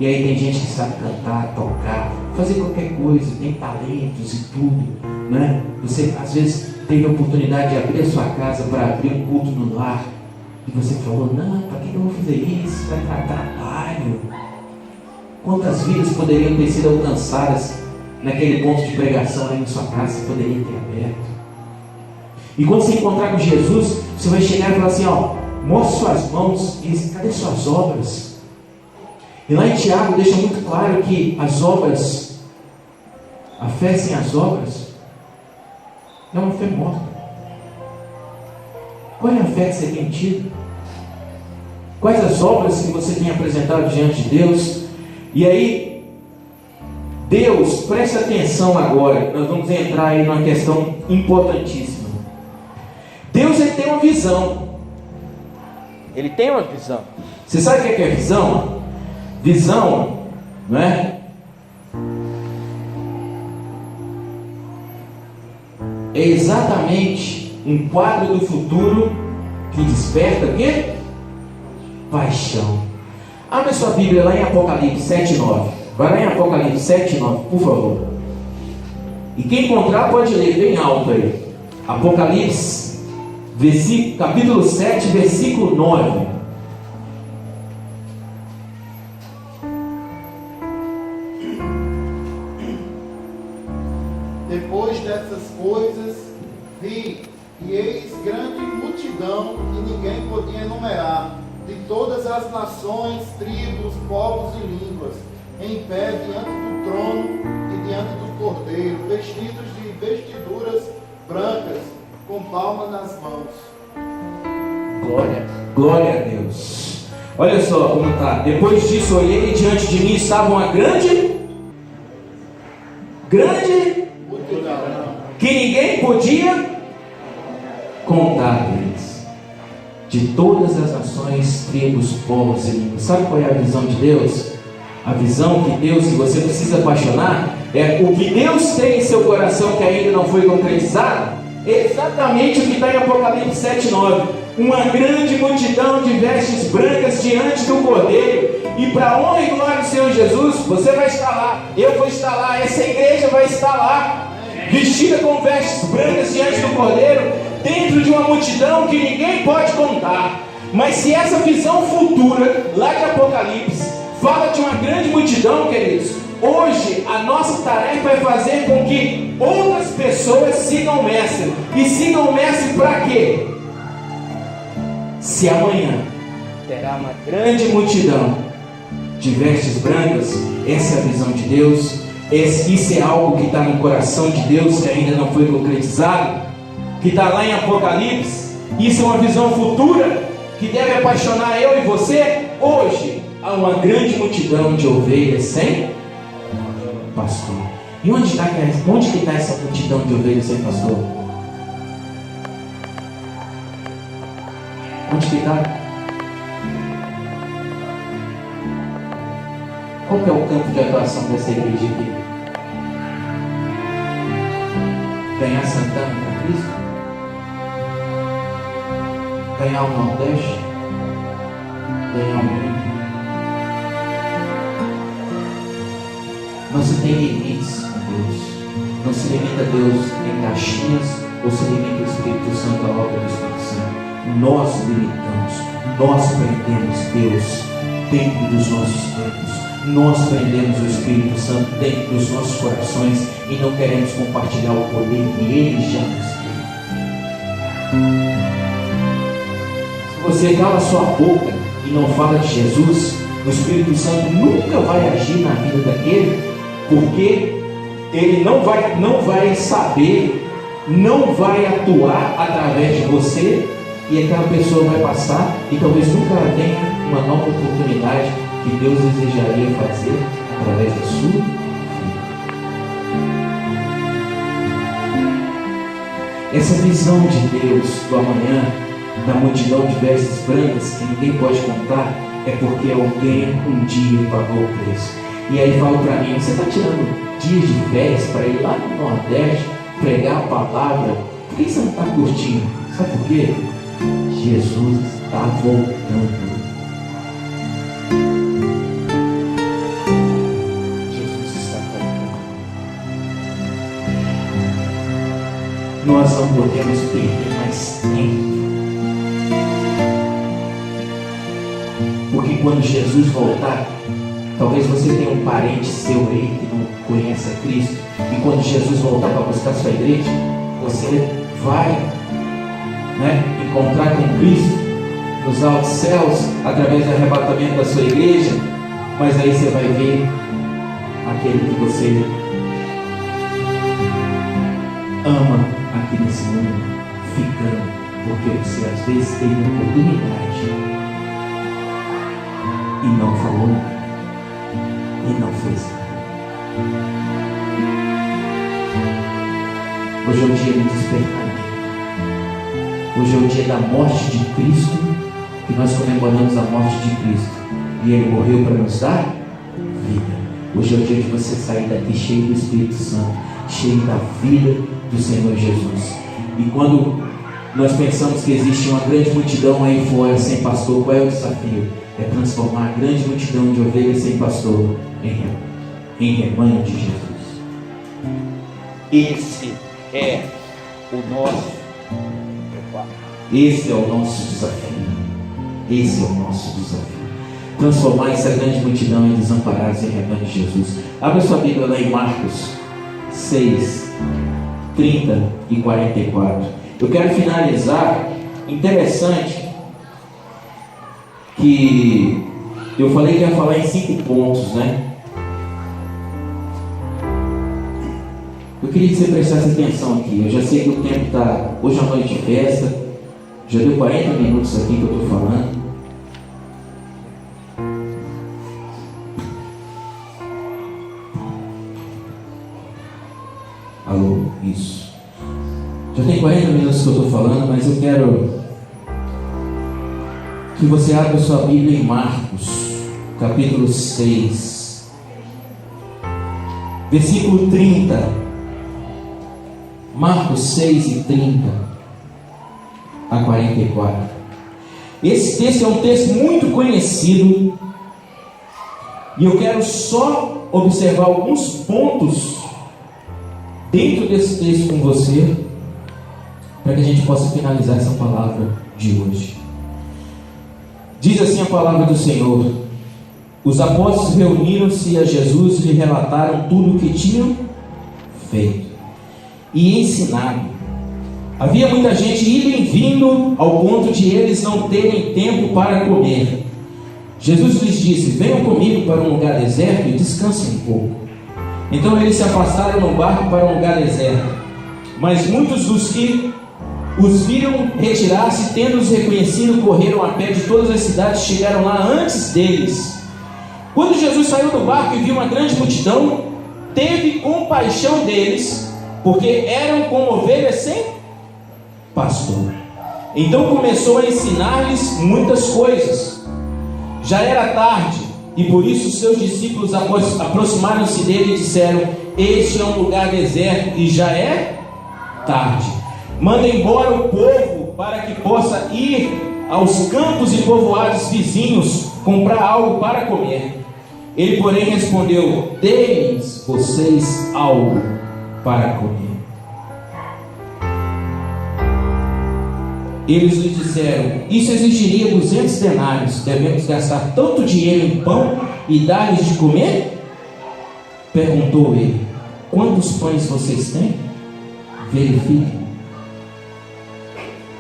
E aí tem gente que sabe cantar, tocar, fazer qualquer coisa, tem talentos e tudo, né? Você às vezes teve a oportunidade de abrir a sua casa para abrir um culto no lar, e você falou: não, para que eu vou fazer isso? Vai dar trabalho. Quantas vidas poderiam ter sido alcançadas naquele ponto de pregação aí na sua casa? Você poderia ter aberto. E quando você encontrar com Jesus, você vai chegar e falar assim: ó, mostre suas mãos. E diz: cadê suas obras? E lá em Tiago deixa muito claro que as obras, a fé sem as obras, é uma fé morta. Qual é a fé que você tem tido? Quais as obras que você tem apresentado diante de Deus? E aí, Deus, preste atenção agora, nós vamos entrar aí numa questão importantíssima. Deus, ele tem uma visão. Ele tem uma visão. Você sabe o que é visão? Visão, não é? É exatamente um quadro do futuro que desperta o quê? Paixão. Abre sua Bíblia lá em Apocalipse 7:9. Vai lá em Apocalipse 7:9, por favor. E quem encontrar pode ler bem alto aí. Apocalipse, capítulo 7, versículo 9. Depois dessas coisas, vi, e eis grande multidão que ninguém podia enumerar, de todas as nações, tribos, povos e línguas, em pé diante do trono e diante do Cordeiro, vestidos de vestiduras brancas, com palmas nas mãos. Glória a Deus. Olha só como está. Depois disso olhei e diante de mim estava uma grande multidão, que ninguém podia contar deles, de todas as nações, tribos, povos e línguas. Sabe qual é a visão de Deus? A visão que Deus, que você precisa apaixonar, é o que Deus tem em seu coração que ainda não foi concretizado. É exatamente o que está em Apocalipse 7:9. Uma grande multidão de vestes brancas diante do Cordeiro. E para a honra e glória do Senhor Jesus, você vai estar lá, eu vou estar lá, essa igreja vai estar lá, vestida com vestes brancas diante do Cordeiro, dentro de uma multidão que ninguém pode contar. Mas se essa visão futura, lá de Apocalipse, fala de uma grande multidão, queridos, hoje a nossa tarefa é fazer com que outras pessoas sigam o Mestre. E sigam o Mestre para quê? Se amanhã terá uma grande multidão de vestes brancas, essa é a visão de Deus, isso é algo que está no coração de Deus, que ainda não foi concretizado, que está lá em Apocalipse. Isso é uma visão futura que deve apaixonar eu e você. Hoje há uma grande multidão de ovelhas sem pastor. E onde que está essa multidão de ovelhas sem pastor? Onde que está? Qual que é o campo de atuação dessa igreja aqui? Ganhar Santana para Cristo? Ganhar o Nordeste? Ganhar o mundo? Não se tem limites com Deus. Não se limita a Deus em caixinhas, ou se limita o Espírito Santo, a obra do Espírito Santo. Nós limitamos, nós prendemos Deus dentro dos nossos tempos. Nós prendemos o Espírito Santo dentro dos nossos corações e não queremos compartilhar o poder que Ele já nos deu. Se você cala sua boca e não fala de Jesus, o Espírito Santo nunca vai agir na vida daquele, porque ele não vai saber, não vai atuar através de você, e aquela pessoa vai passar e talvez nunca tenha uma nova oportunidade que Deus desejaria fazer através da sua vida. Essa visão de Deus do amanhã, da multidão de vestes brancas que ninguém pode contar, é porque alguém um dia pagou o preço. E aí fala para mim: você está tirando dias de férias para ir lá no Nordeste pregar a palavra? Por que você não está curtindo? Sabe por quê? Jesus está voltando. Jesus está voltando. Nós não podemos perder mais tempo. Porque quando Jesus voltar, talvez você tenha um parente seu aí que não conhece a Cristo, e quando Jesus voltar para buscar sua igreja, você vai encontrar com Cristo nos altos céus, através do arrebatamento da sua igreja. Mas aí você vai ver aquele que você ama aqui nesse mundo ficando, porque você às vezes teve uma oportunidade e não falou nada, e não fez nada. Hoje é o dia do despertamento. Hoje é o dia da morte de Cristo, que nós comemoramos a morte de Cristo, e Ele morreu para nos dar vida. Hoje é o dia de você sair daqui cheio do Espírito Santo, cheio da vida do Senhor Jesus. E quando nós pensamos que existe uma grande multidão aí fora sem pastor, qual é o desafio? É transformar a grande multidão de ovelhas sem pastor em rebanho de Jesus. Esse é o nosso desafio. Esse é o nosso desafio. Transformar essa grande multidão em desamparados em rebanho de Jesus. Abra sua Bíblia lá em Marcos 6. 30 e 44. Eu quero finalizar. Interessante que eu falei que ia falar em 5 pontos, né? Eu queria que você prestasse atenção aqui. Eu já sei que o tempo está... Hoje é uma noite de festa. Já deu 40 minutos aqui que eu estou falando. Alô? Isso. Já tem 40 minutos que eu estou falando, mas eu quero que você abra sua Bíblia em Marcos, capítulo 6, versículo 30. Marcos 6 e 30 a 44. Esse texto é um texto muito conhecido e eu quero só observar alguns pontos dentro desse texto com você, para que a gente possa finalizar essa palavra de hoje. Diz assim a palavra do Senhor: os apóstolos reuniram-se a Jesus e lhe relataram tudo o que tinham feito e ensinado. Havia muita gente indo e vindo, ao ponto de eles não terem tempo para comer. Jesus lhes disse: venham comigo para um lugar deserto e descansem um pouco. Então eles se afastaram no barco para um lugar deserto. Mas muitos dos que os viram retirar-se, tendo-os reconhecido, correram a pé de todas as cidades e chegaram lá antes deles. Quando Jesus saiu do barco e viu uma grande multidão, teve compaixão deles, porque eram como ovelhas sem pastor. Então começou a ensinar-lhes muitas coisas. Já era tarde, e por isso os seus discípulos aproximaram-se dele e disseram: este é um lugar deserto e já é tarde. Manda embora o povo para que possa ir aos campos e povoados vizinhos comprar algo para comer. Ele, porém, respondeu: deem-lhes vocês algo para comer. Eles lhe disseram: isso exigiria 200 denários. Devemos gastar tanto dinheiro em pão e dar-lhes de comer? Perguntou ele: quantos pães vocês têm? Verifiquem.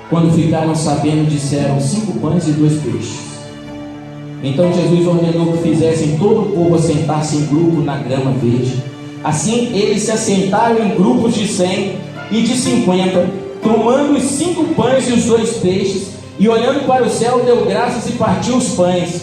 Quando ficaram sabendo, disseram: 5 pães e 2 peixes. Então Jesus ordenou que fizessem todo o povo assentar-se em grupo na grama verde. Assim eles se assentaram em grupos de 100 e de 50, tomando os 5 pães e os 2 peixes, e olhando para o céu, deu graças e partiu os pães.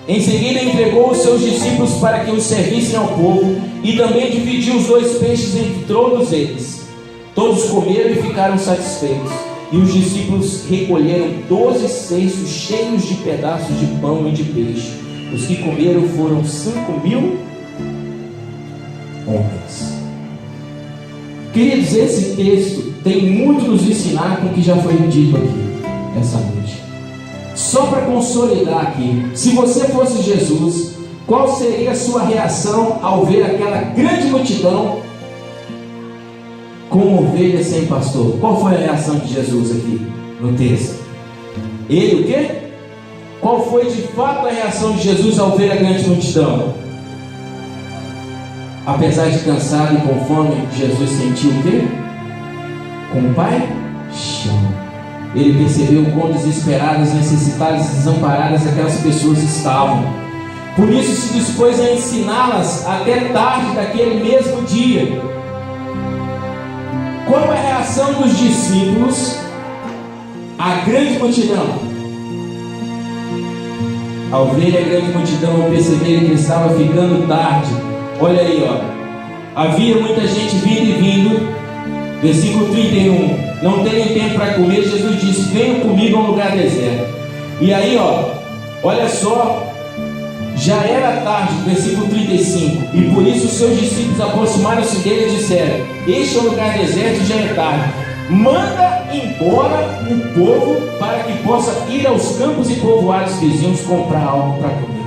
Em seguida entregou os seus discípulos para que os servissem ao povo, e também dividiu os 2 peixes entre todos eles. Todos comeram e ficaram satisfeitos, e os discípulos recolheram 12 cestos cheios de pedaços de pão e de peixe. Os que comeram foram 5.000 homens. Queridos, esse texto tem muito nos ensinar com o que já foi dito aqui essa noite. Só para consolidar aqui, se você fosse Jesus, qual seria a sua reação ao ver aquela grande multidão como ovelhas sem pastor? Qual foi a reação de Jesus aqui no texto? Ele o quê? Qual foi de fato a reação de Jesus ao ver a grande multidão? Apesar de cansado e com fome, Jesus sentiu o quê? Compaixão. Ele percebeu quão desesperadas, necessitadas e desamparadas aquelas pessoas estavam. Por isso se dispôs a ensiná-las até tarde daquele mesmo dia. Qual é a reação dos discípulos à grande multidão? Ao ver a grande multidão, perceberam que estava ficando tarde. Olha aí, ó. Havia muita gente vindo e vindo. Versículo 31. Não terem tempo para comer, Jesus disse: venham comigo a um lugar deserto. E aí, ó, olha só. Já era tarde, versículo 35. E por isso os seus discípulos aproximaram-se dele e disseram: este é um lugar deserto e já é tarde. Manda embora o povo para que possa ir aos campos e povoados vizinhos comprar algo para comer.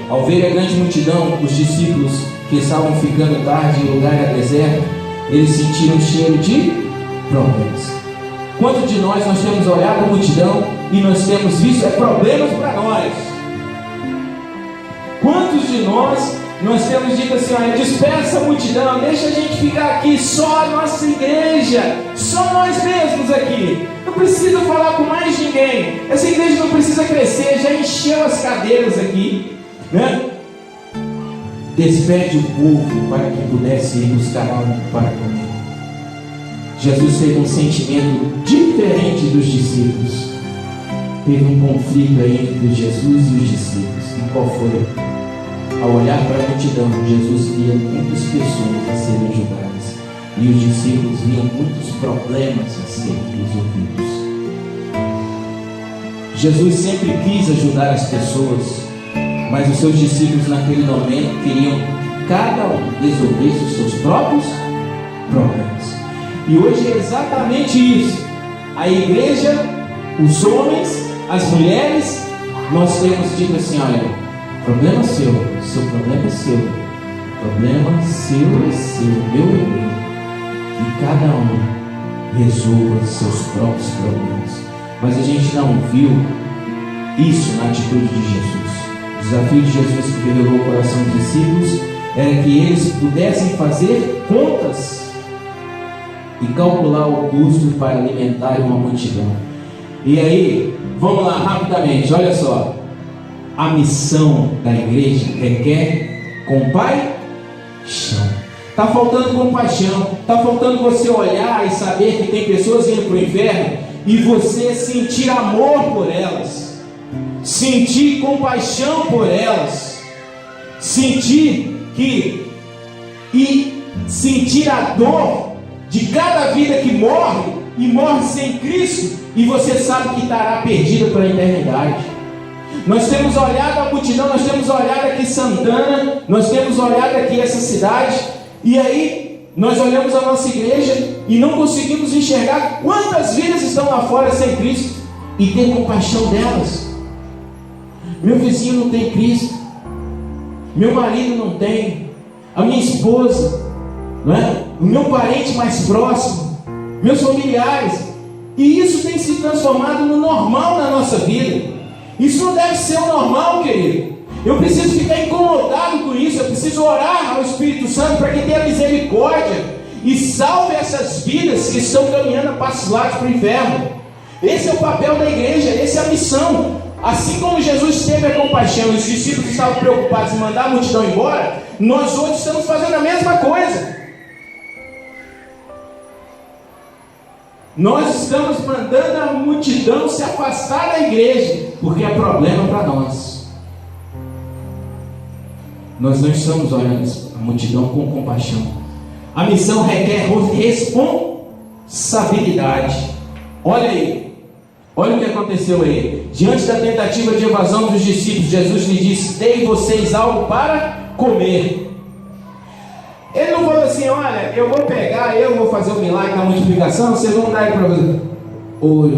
Ao ver a grande multidão, os discípulos que estavam ficando tarde e o lugar era deserto, eles sentiram um cheiro de problemas. Quanto de nós temos olhado a multidão e nós temos visto problemas para nós? Quantos de nós temos dito assim, olha, dispersa a multidão, deixa a gente ficar aqui, só a nossa igreja, só nós mesmos aqui. Não precisa falar com mais ninguém. Essa igreja não precisa crescer, já encheu as cadeiras aqui, né? Despede o povo para que pudesse ir buscar algo para comer. Jesus teve um sentimento diferente dos discípulos. Teve um conflito aí entre Jesus e os discípulos. E qual foi? Ao olhar para a multidão, Jesus via muitas pessoas a serem julgadas. E os discípulos viam muitos problemas a serem resolvidos. Jesus sempre quis ajudar as pessoas, mas os seus discípulos naquele momento queriam cada um resolver os seus próprios problemas. E hoje é exatamente isso. A igreja, os homens, as mulheres, nós temos dito assim, olha, problema seu problema é seu, problema seu é seu, meu é meu. E cada um resolva seus próprios problemas. Mas a gente não viu isso na atitude de Jesus. O desafio de Jesus que revelou o coração dos discípulos era que eles pudessem fazer contas e calcular o custo para alimentar uma multidão. E aí, vamos lá rapidamente, olha só. A missão da igreja requer compaixão. Está faltando compaixão, está faltando você olhar e saber que tem pessoas indo para o inferno e você sentir amor por elas, sentir compaixão por elas, sentir sentir a dor de cada vida que morre e morre sem Cristo, e você sabe que estará perdida para a eternidade. Nós temos olhado a multidão, nós temos olhado aqui Santana, nós temos olhado aqui essa cidade, e aí nós olhamos a nossa igreja e não conseguimos enxergar quantas vidas estão lá fora sem Cristo e ter compaixão delas. Meu vizinho não tem Cristo, meu marido não tem, a minha esposa, não é? O meu parente mais próximo, meus familiares, e isso tem se transformado no normal na nossa vida. Isso não deve ser o normal, querido. Eu preciso ficar incomodado com isso. Eu preciso orar ao Espírito Santo para que tenha misericórdia e salve essas vidas que estão caminhando a passos largos para o inferno. Esse é o papel da igreja, essa é a missão. Assim como Jesus teve a compaixão e os discípulos estavam preocupados em mandar a multidão embora, nós hoje estamos fazendo a mesma coisa. Nós estamos mandando a multidão se afastar da igreja, porque é problema para nós. Nós não estamos olhando a multidão com compaixão. A missão requer responsabilidade. Olha aí, olha o que aconteceu aí. Diante da tentativa de evasão dos discípulos, Jesus lhe disse: dei vocês algo para comer. Ele não falou assim: olha, eu vou pegar, eu vou fazer o milagre da multiplicação, vocês vão dar aí para você. Ô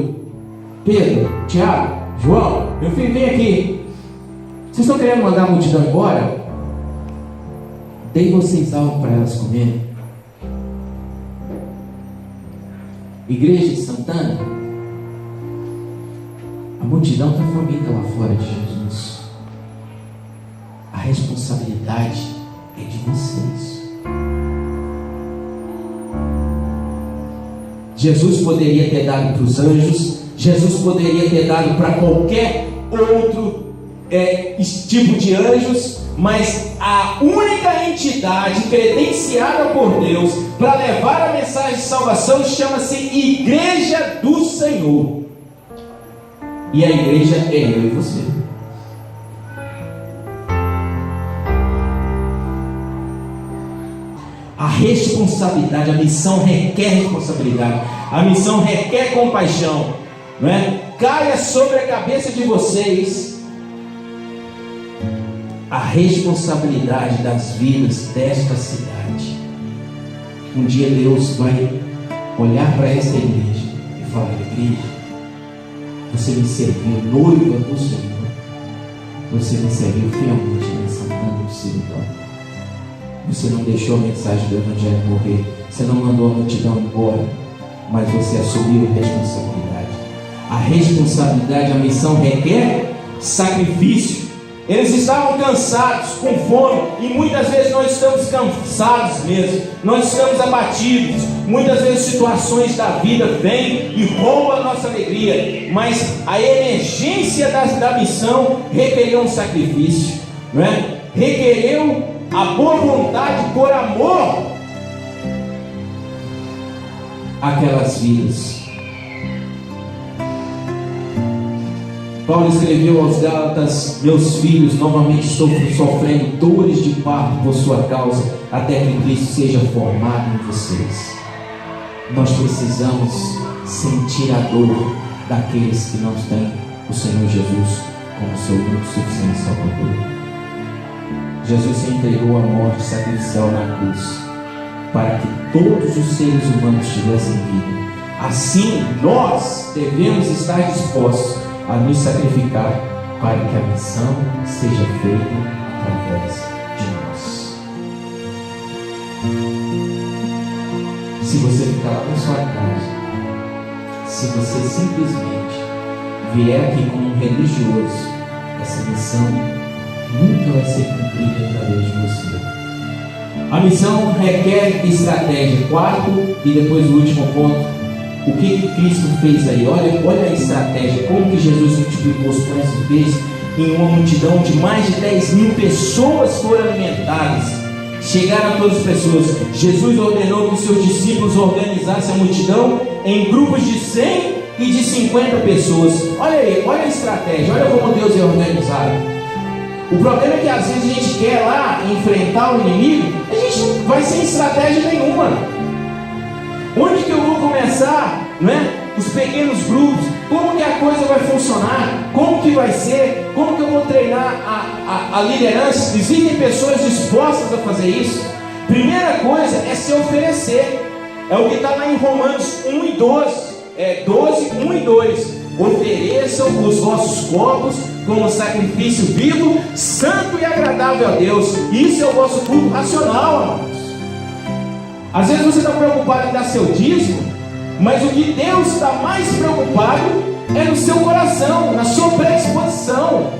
Pedro, Tiago, João, meu filho, vem aqui. Vocês estão querendo mandar a multidão embora? Dei vocês algo para elas comerem. Igreja de Santana, a multidão está faminta lá fora de Jesus. A responsabilidade é de vocês. Jesus poderia ter dado para os anjos, Jesus poderia ter dado para qualquer outro tipo de anjos, mas a única entidade credenciada por Deus para levar a mensagem de salvação chama-se Igreja do Senhor. E a igreja é eu e você. A responsabilidade, a missão requer responsabilidade, a missão requer compaixão, não é? Caia sobre a cabeça de vocês a responsabilidade das vidas desta cidade. Um dia Deus vai olhar para esta igreja e falar: igreja, você me serviu, noiva do Senhor, você me serviu fielmente em Santana do Ciritão. Você não deixou a mensagem do Evangelho morrer. Você não mandou a multidão embora, mas você assumiu a responsabilidade. A responsabilidade, a missão requer sacrifício. Eles estavam cansados, com fome, e muitas vezes nós estamos cansados mesmo, nós estamos abatidos. Muitas vezes situações da vida vêm e roubam a nossa alegria, mas a emergência da missão requereu um sacrifício, não é? Requereu a boa vontade por amor àquelas vidas. Paulo escreveu aos Gálatas: meus filhos, novamente estou sofrendo dores de parto por sua causa, até que Cristo seja formado em vocês. Nós precisamos sentir a dor daqueles que não têm o Senhor Jesus como seu único suficiente Salvador. Jesus se entregou à morte sacrificial na cruz, para que todos os seres humanos tivessem vida. Assim, nós devemos estar dispostos a nos sacrificar para que a missão seja feita através de nós. Se você ficar lá na sua casa, se você simplesmente vier aqui como um religioso, essa missão nunca vai ser cumprida através de você. A missão requer estratégia. Quarto e depois o último ponto, o que Cristo fez aí? Olha a estratégia, como que Jesus multiplicou os pães e peixes em uma multidão de mais de 10.000 pessoas foram alimentadas. Chegaram a todas as pessoas. Jesus ordenou que os seus discípulos organizassem a multidão em grupos de 100 e de 50 pessoas. Olha aí, olha a estratégia, olha como Deus é organizado. O problema é que às vezes a gente quer lá enfrentar o inimigo, a gente não vai sem estratégia nenhuma. Onde que eu vou começar, não é? Os pequenos grupos, como que a coisa vai funcionar, como que vai ser, como que eu vou treinar a liderança? Existem pessoas dispostas a fazer isso? Primeira coisa é se oferecer, é o que está lá em Romanos 1 e 12, 1 e 2, ofereçam os vossos corpos como sacrifício vivo, santo e agradável a Deus. Isso é o vosso culto racional, amados. Às vezes você está preocupado em dar seu dízimo, mas o que Deus está mais preocupado é no seu coração, na sua predisposição.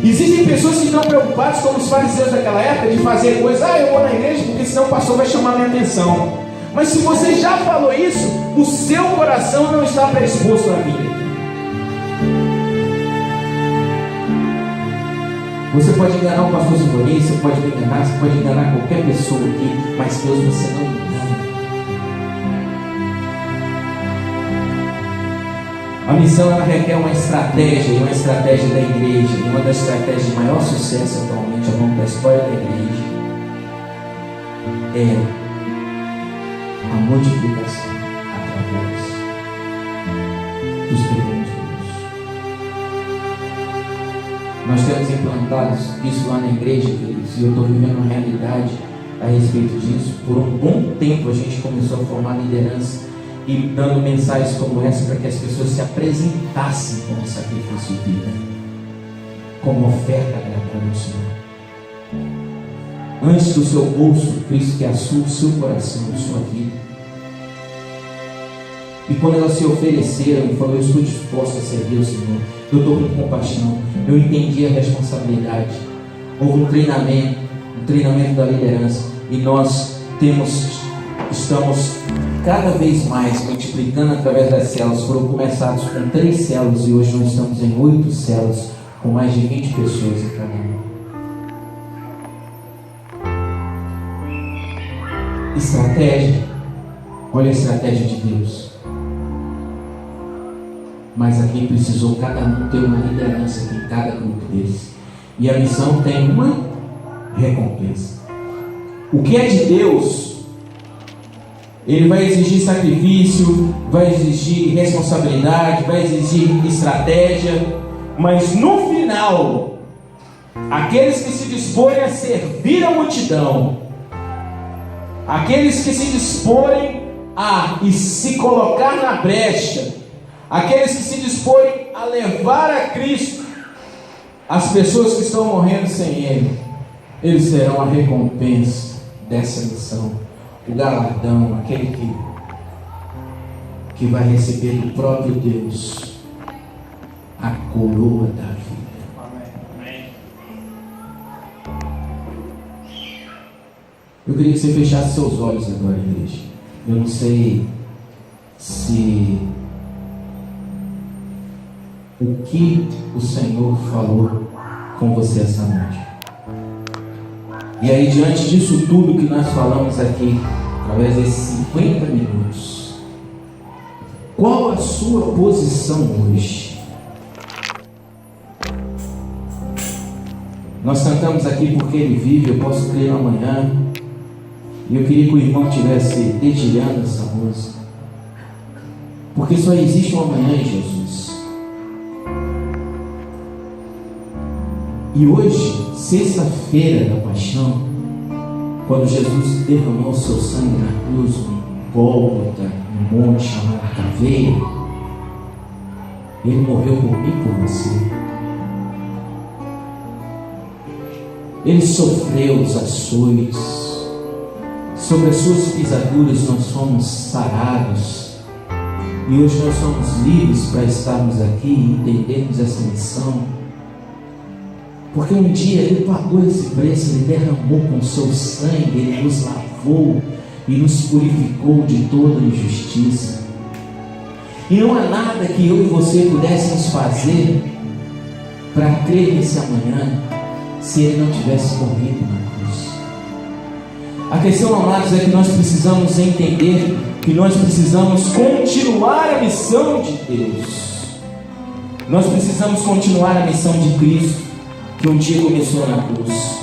Existem pessoas que estão preocupadas, como os fariseus daquela época, de fazer coisas: eu vou na igreja porque senão o pastor vai chamar minha atenção. Mas se você já falou isso, o seu coração não está predisposto à vida. Você pode enganar o pastor Silvani, você pode me enganar, você pode enganar qualquer pessoa aqui, mas Deus você não engana. A missão ela requer uma estratégia, e uma estratégia da igreja, e uma das estratégias de maior sucesso atualmente ao longo da história da igreja é a multiplicação através dos pequenos grupos. Nós temos implantado isso lá na igreja, queridos, e eu estou vivendo uma realidade a respeito disso. Por um bom tempo a gente começou a formar liderança e dando mensagens como essa para que as pessoas se apresentassem como sacrifício vivo, como oferta agradável ao Senhor. Antes do seu bolso, Cristo quer o seu coração, a sua vida. E quando elas se ofereceram e falaram: eu estou disposto a servir o Senhor, eu estou com compaixão, eu entendi a responsabilidade. Houve um treinamento da liderança, e nós estamos cada vez mais multiplicando através das células. Foram começados com 3 células e hoje nós estamos em 8 células, com mais de 20 pessoas em cada uma. Estratégia, olha a estratégia de Deus. Mas aqui precisou cada um ter uma liderança em cada grupo desse. E a missão tem uma recompensa. O que é de Deus, Ele vai exigir sacrifício, vai exigir responsabilidade, vai exigir estratégia. Mas no final, aqueles que se disporem a servir a multidão, aqueles que se disporem a se colocar na brecha, aqueles que se disporem a levar a Cristo as pessoas que estão morrendo sem Ele, eles terão a recompensa dessa missão, o galardão, aquele que vai receber do próprio Deus a coroa da vida. Eu queria que você fechasse seus olhos agora, igreja. Eu não sei o que o Senhor falou com você essa noite. E aí, diante disso tudo que nós falamos aqui, através desses 50 minutos, qual a sua posição hoje? Nós cantamos aqui porque Ele vive, eu posso crer no amanhã. E eu queria que o irmão estivesse dedilhando essa música, porque só existe um amanhã em Jesus. E hoje, sexta-feira da paixão, quando Jesus derramou seu sangue na cruz, no Gólgota, no monte chamado Caveira, Ele morreu por mim e por você. Ele sofreu os açoites. Sobre as suas pisaduras nós fomos sarados. E hoje nós somos livres para estarmos aqui e entendermos essa missão. Porque um dia Ele pagou esse preço, Ele derramou com o seu sangue, Ele nos lavou e nos purificou de toda injustiça. E não há nada que eu e você pudéssemos fazer para crer nesse amanhã, se Ele não tivesse morrido na cruz. A questão, amados, é que nós precisamos entender que nós precisamos continuar a missão de Deus. Nós precisamos continuar a missão de Cristo, que um dia começou na cruz.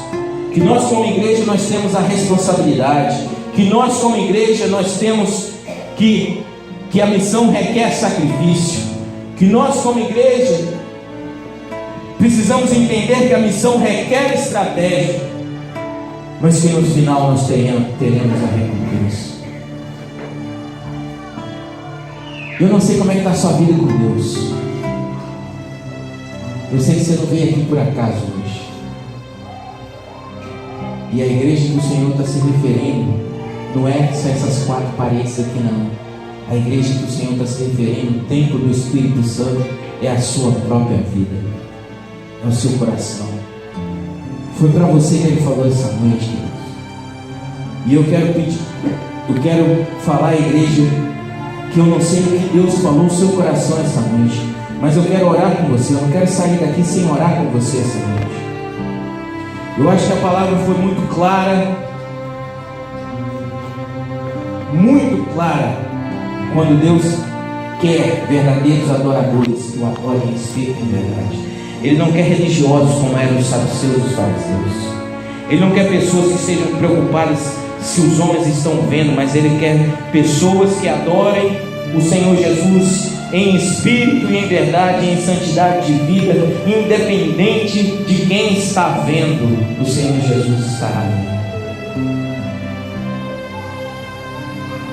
Que nós como igreja nós temos a responsabilidade, que nós como igreja nós temos que a missão requer sacrifício, que nós como igreja precisamos entender que a missão requer estratégia, mas que no final nós teremos a recompensa. Eu não sei como é que está a sua vida com Deus. Eu sei que você não veio aqui por acaso hoje. E a igreja que o Senhor está se referindo não é só essas 4 paredes aqui, não. A igreja que o Senhor está se referindo, o templo do Espírito Santo, é a sua própria vida, é o seu coração. Foi para você que Ele falou essa noite, queridos. E eu quero falar à igreja que eu não sei o que Deus falou no seu coração essa noite, mas eu quero orar com você. Eu não quero sair daqui sem orar com você essa noite. Eu acho que a palavra foi muito clara, quando Deus quer verdadeiros adoradores que o adorem em espírito e em verdade. Ele não quer religiosos como eram os saduceus e os fariseus. Ele não quer pessoas que sejam preocupadas se os homens estão vendo, mas Ele quer pessoas que adorem o Senhor Jesus em espírito e em verdade, em santidade de vida, independente de quem está vendo. O Senhor Jesus estará ali.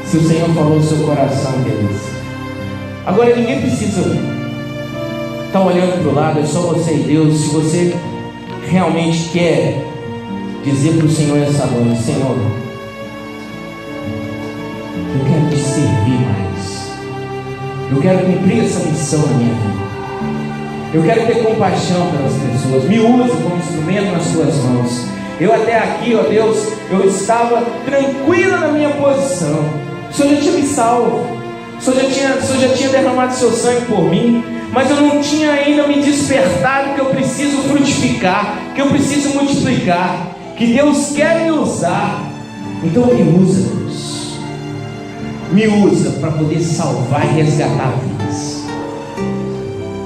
Se o Senhor falou no seu coração, queridos, agora ninguém precisa estar olhando para o lado, é só você e Deus. Se você realmente quer dizer para o Senhor essa noite: Senhor, eu quero te servir mais, eu quero cumprir essa missão na minha vida, eu quero ter compaixão pelas pessoas, me use como instrumento nas suas mãos. Eu até aqui, ó Deus, eu estava tranquila na minha posição. O Senhor já tinha me salvo, o Senhor já tinha derramado seu sangue por mim, mas eu não tinha ainda me despertado que eu preciso frutificar, que eu preciso multiplicar, que Deus quer me usar. Então me usa, Deus, me usa para poder salvar e resgatar vidas.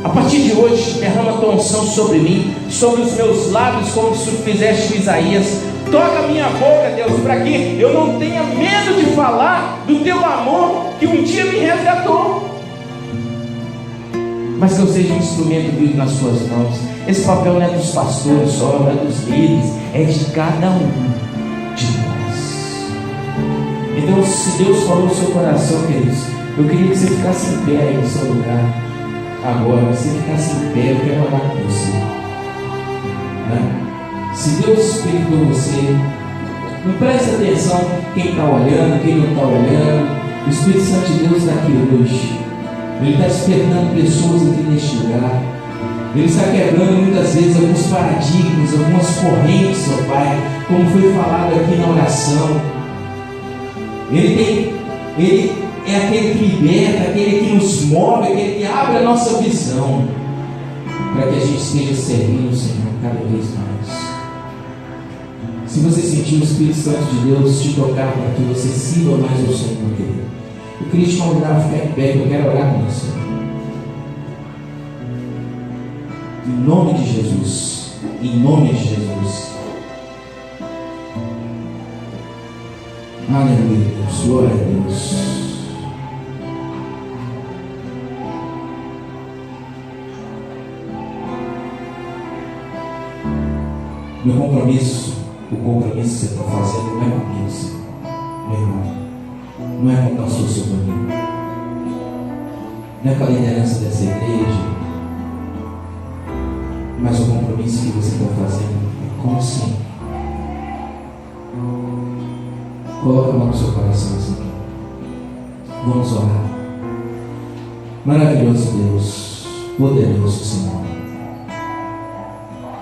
A partir de hoje, derrama a tua unção sobre mim, sobre os meus lábios, como se tu fizeste com Isaías. Toca a minha boca, Deus, para que eu não tenha medo de falar do teu amor que um dia me resgatou, mas que eu seja um instrumento vivo nas suas mãos. Esse papel não é dos pastores só, não é dos líderes, é de cada um de nós. Então, se Deus falou no seu coração, queridos, eu queria que você ficasse em pé aí no seu lugar agora. Você ficasse em pé, eu quero orar com você, né? Se Deus espelhou você, não preste atenção quem está olhando, quem não está olhando. O Espírito Santo de Deus está aqui hoje. Ele está despertando pessoas aqui neste lugar. Ele está quebrando muitas vezes alguns paradigmas, algumas correntes, ó Pai, como foi falado aqui na oração. Ele é aquele que liberta, aquele que nos move, aquele que abre a nossa visão, para que a gente esteja servindo o Senhor cada vez mais. Se você sentir o Espírito Santo de Deus te tocar para que você sirva mais ao Senhor, querido, eu queria te convidar a ficar em pé, eu quero orar com você. Em nome de Jesus, em nome de Jesus. Aleluia, Deus, glória a Deus. Meu compromisso, o compromisso que você está fazendo não é comigo, Senhor, meu irmão, não é com o pastor Silvanino, não é com a liderança dessa igreja, mas o compromisso que você está fazendo é com o Senhor. Coloca a mão no seu coração, Senhor. Vamos orar. Maravilhoso Deus, poderoso Senhor.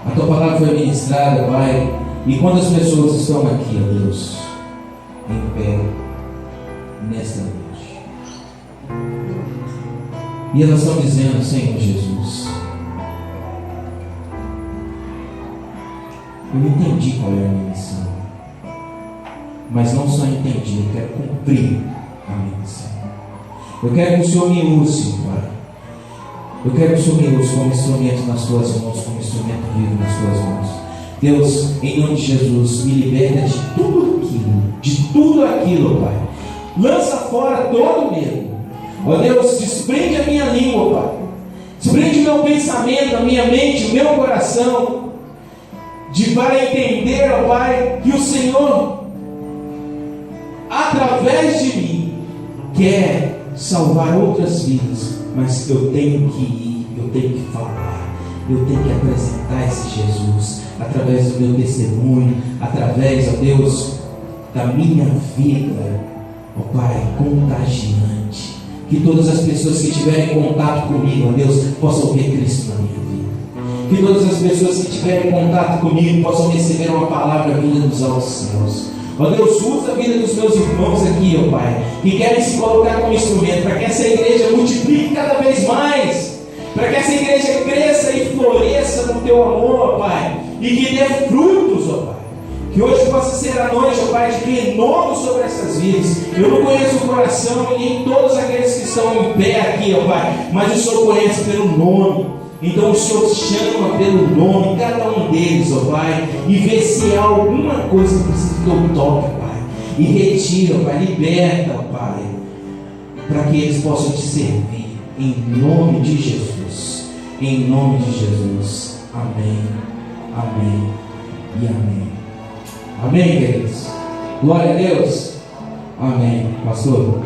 A tua palavra foi ministrada, Pai, e quando as pessoas estão aqui, ó Deus, em pé, nesta noite, e elas estão dizendo: Senhor Jesus, eu entendi qual é a minha missão, mas não só entendi, eu quero cumprir a minha missão. Eu quero que o Senhor me use, Pai. Eu quero que o Senhor me use como instrumento nas tuas mãos, como instrumento vivo nas tuas mãos. Deus, em nome de Jesus, me liberta de tudo aquilo, Pai. Lança fora todo medo. Ó Deus, desprende a minha língua, Pai. Desprende o meu pensamento, a minha mente, o meu coração, para entender, ó Pai, que o Senhor, através de mim, quer salvar outras vidas, mas eu tenho que ir, eu tenho que falar, eu tenho que apresentar esse Jesus, através do meu testemunho, através, ó Deus, da minha vida, ó Pai, contagiante, que todas as pessoas que tiverem contato comigo, ó Deus, possam ver Cristo na minha vida, que todas as pessoas que tiverem contato comigo possam receber uma palavra vinda dos altos céus. Ó Deus, usa a vida dos meus irmãos aqui, ó Pai, que querem se colocar como instrumento, para que essa igreja multiplique cada vez mais, para que essa igreja cresça e floresça no Teu amor, ó Pai, e que dê frutos, ó Pai. Que hoje possa ser a noite, ó Pai, de renovo sobre essas vidas. Eu não conheço o coração e nem todos aqueles que estão em pé aqui, ó Pai, mas o Senhor conhece pelo nome. Então o Senhor chama pelo nome cada um deles, ó Pai, e vê se há alguma coisa que precisa que eu toque, Pai, e retira, ó Pai, liberta, ó Pai, para que eles possam te servir, em nome de Jesus, em nome de Jesus. Amém, amém e amém. Amém, queridos. Glória a Deus. Amém. Pastor.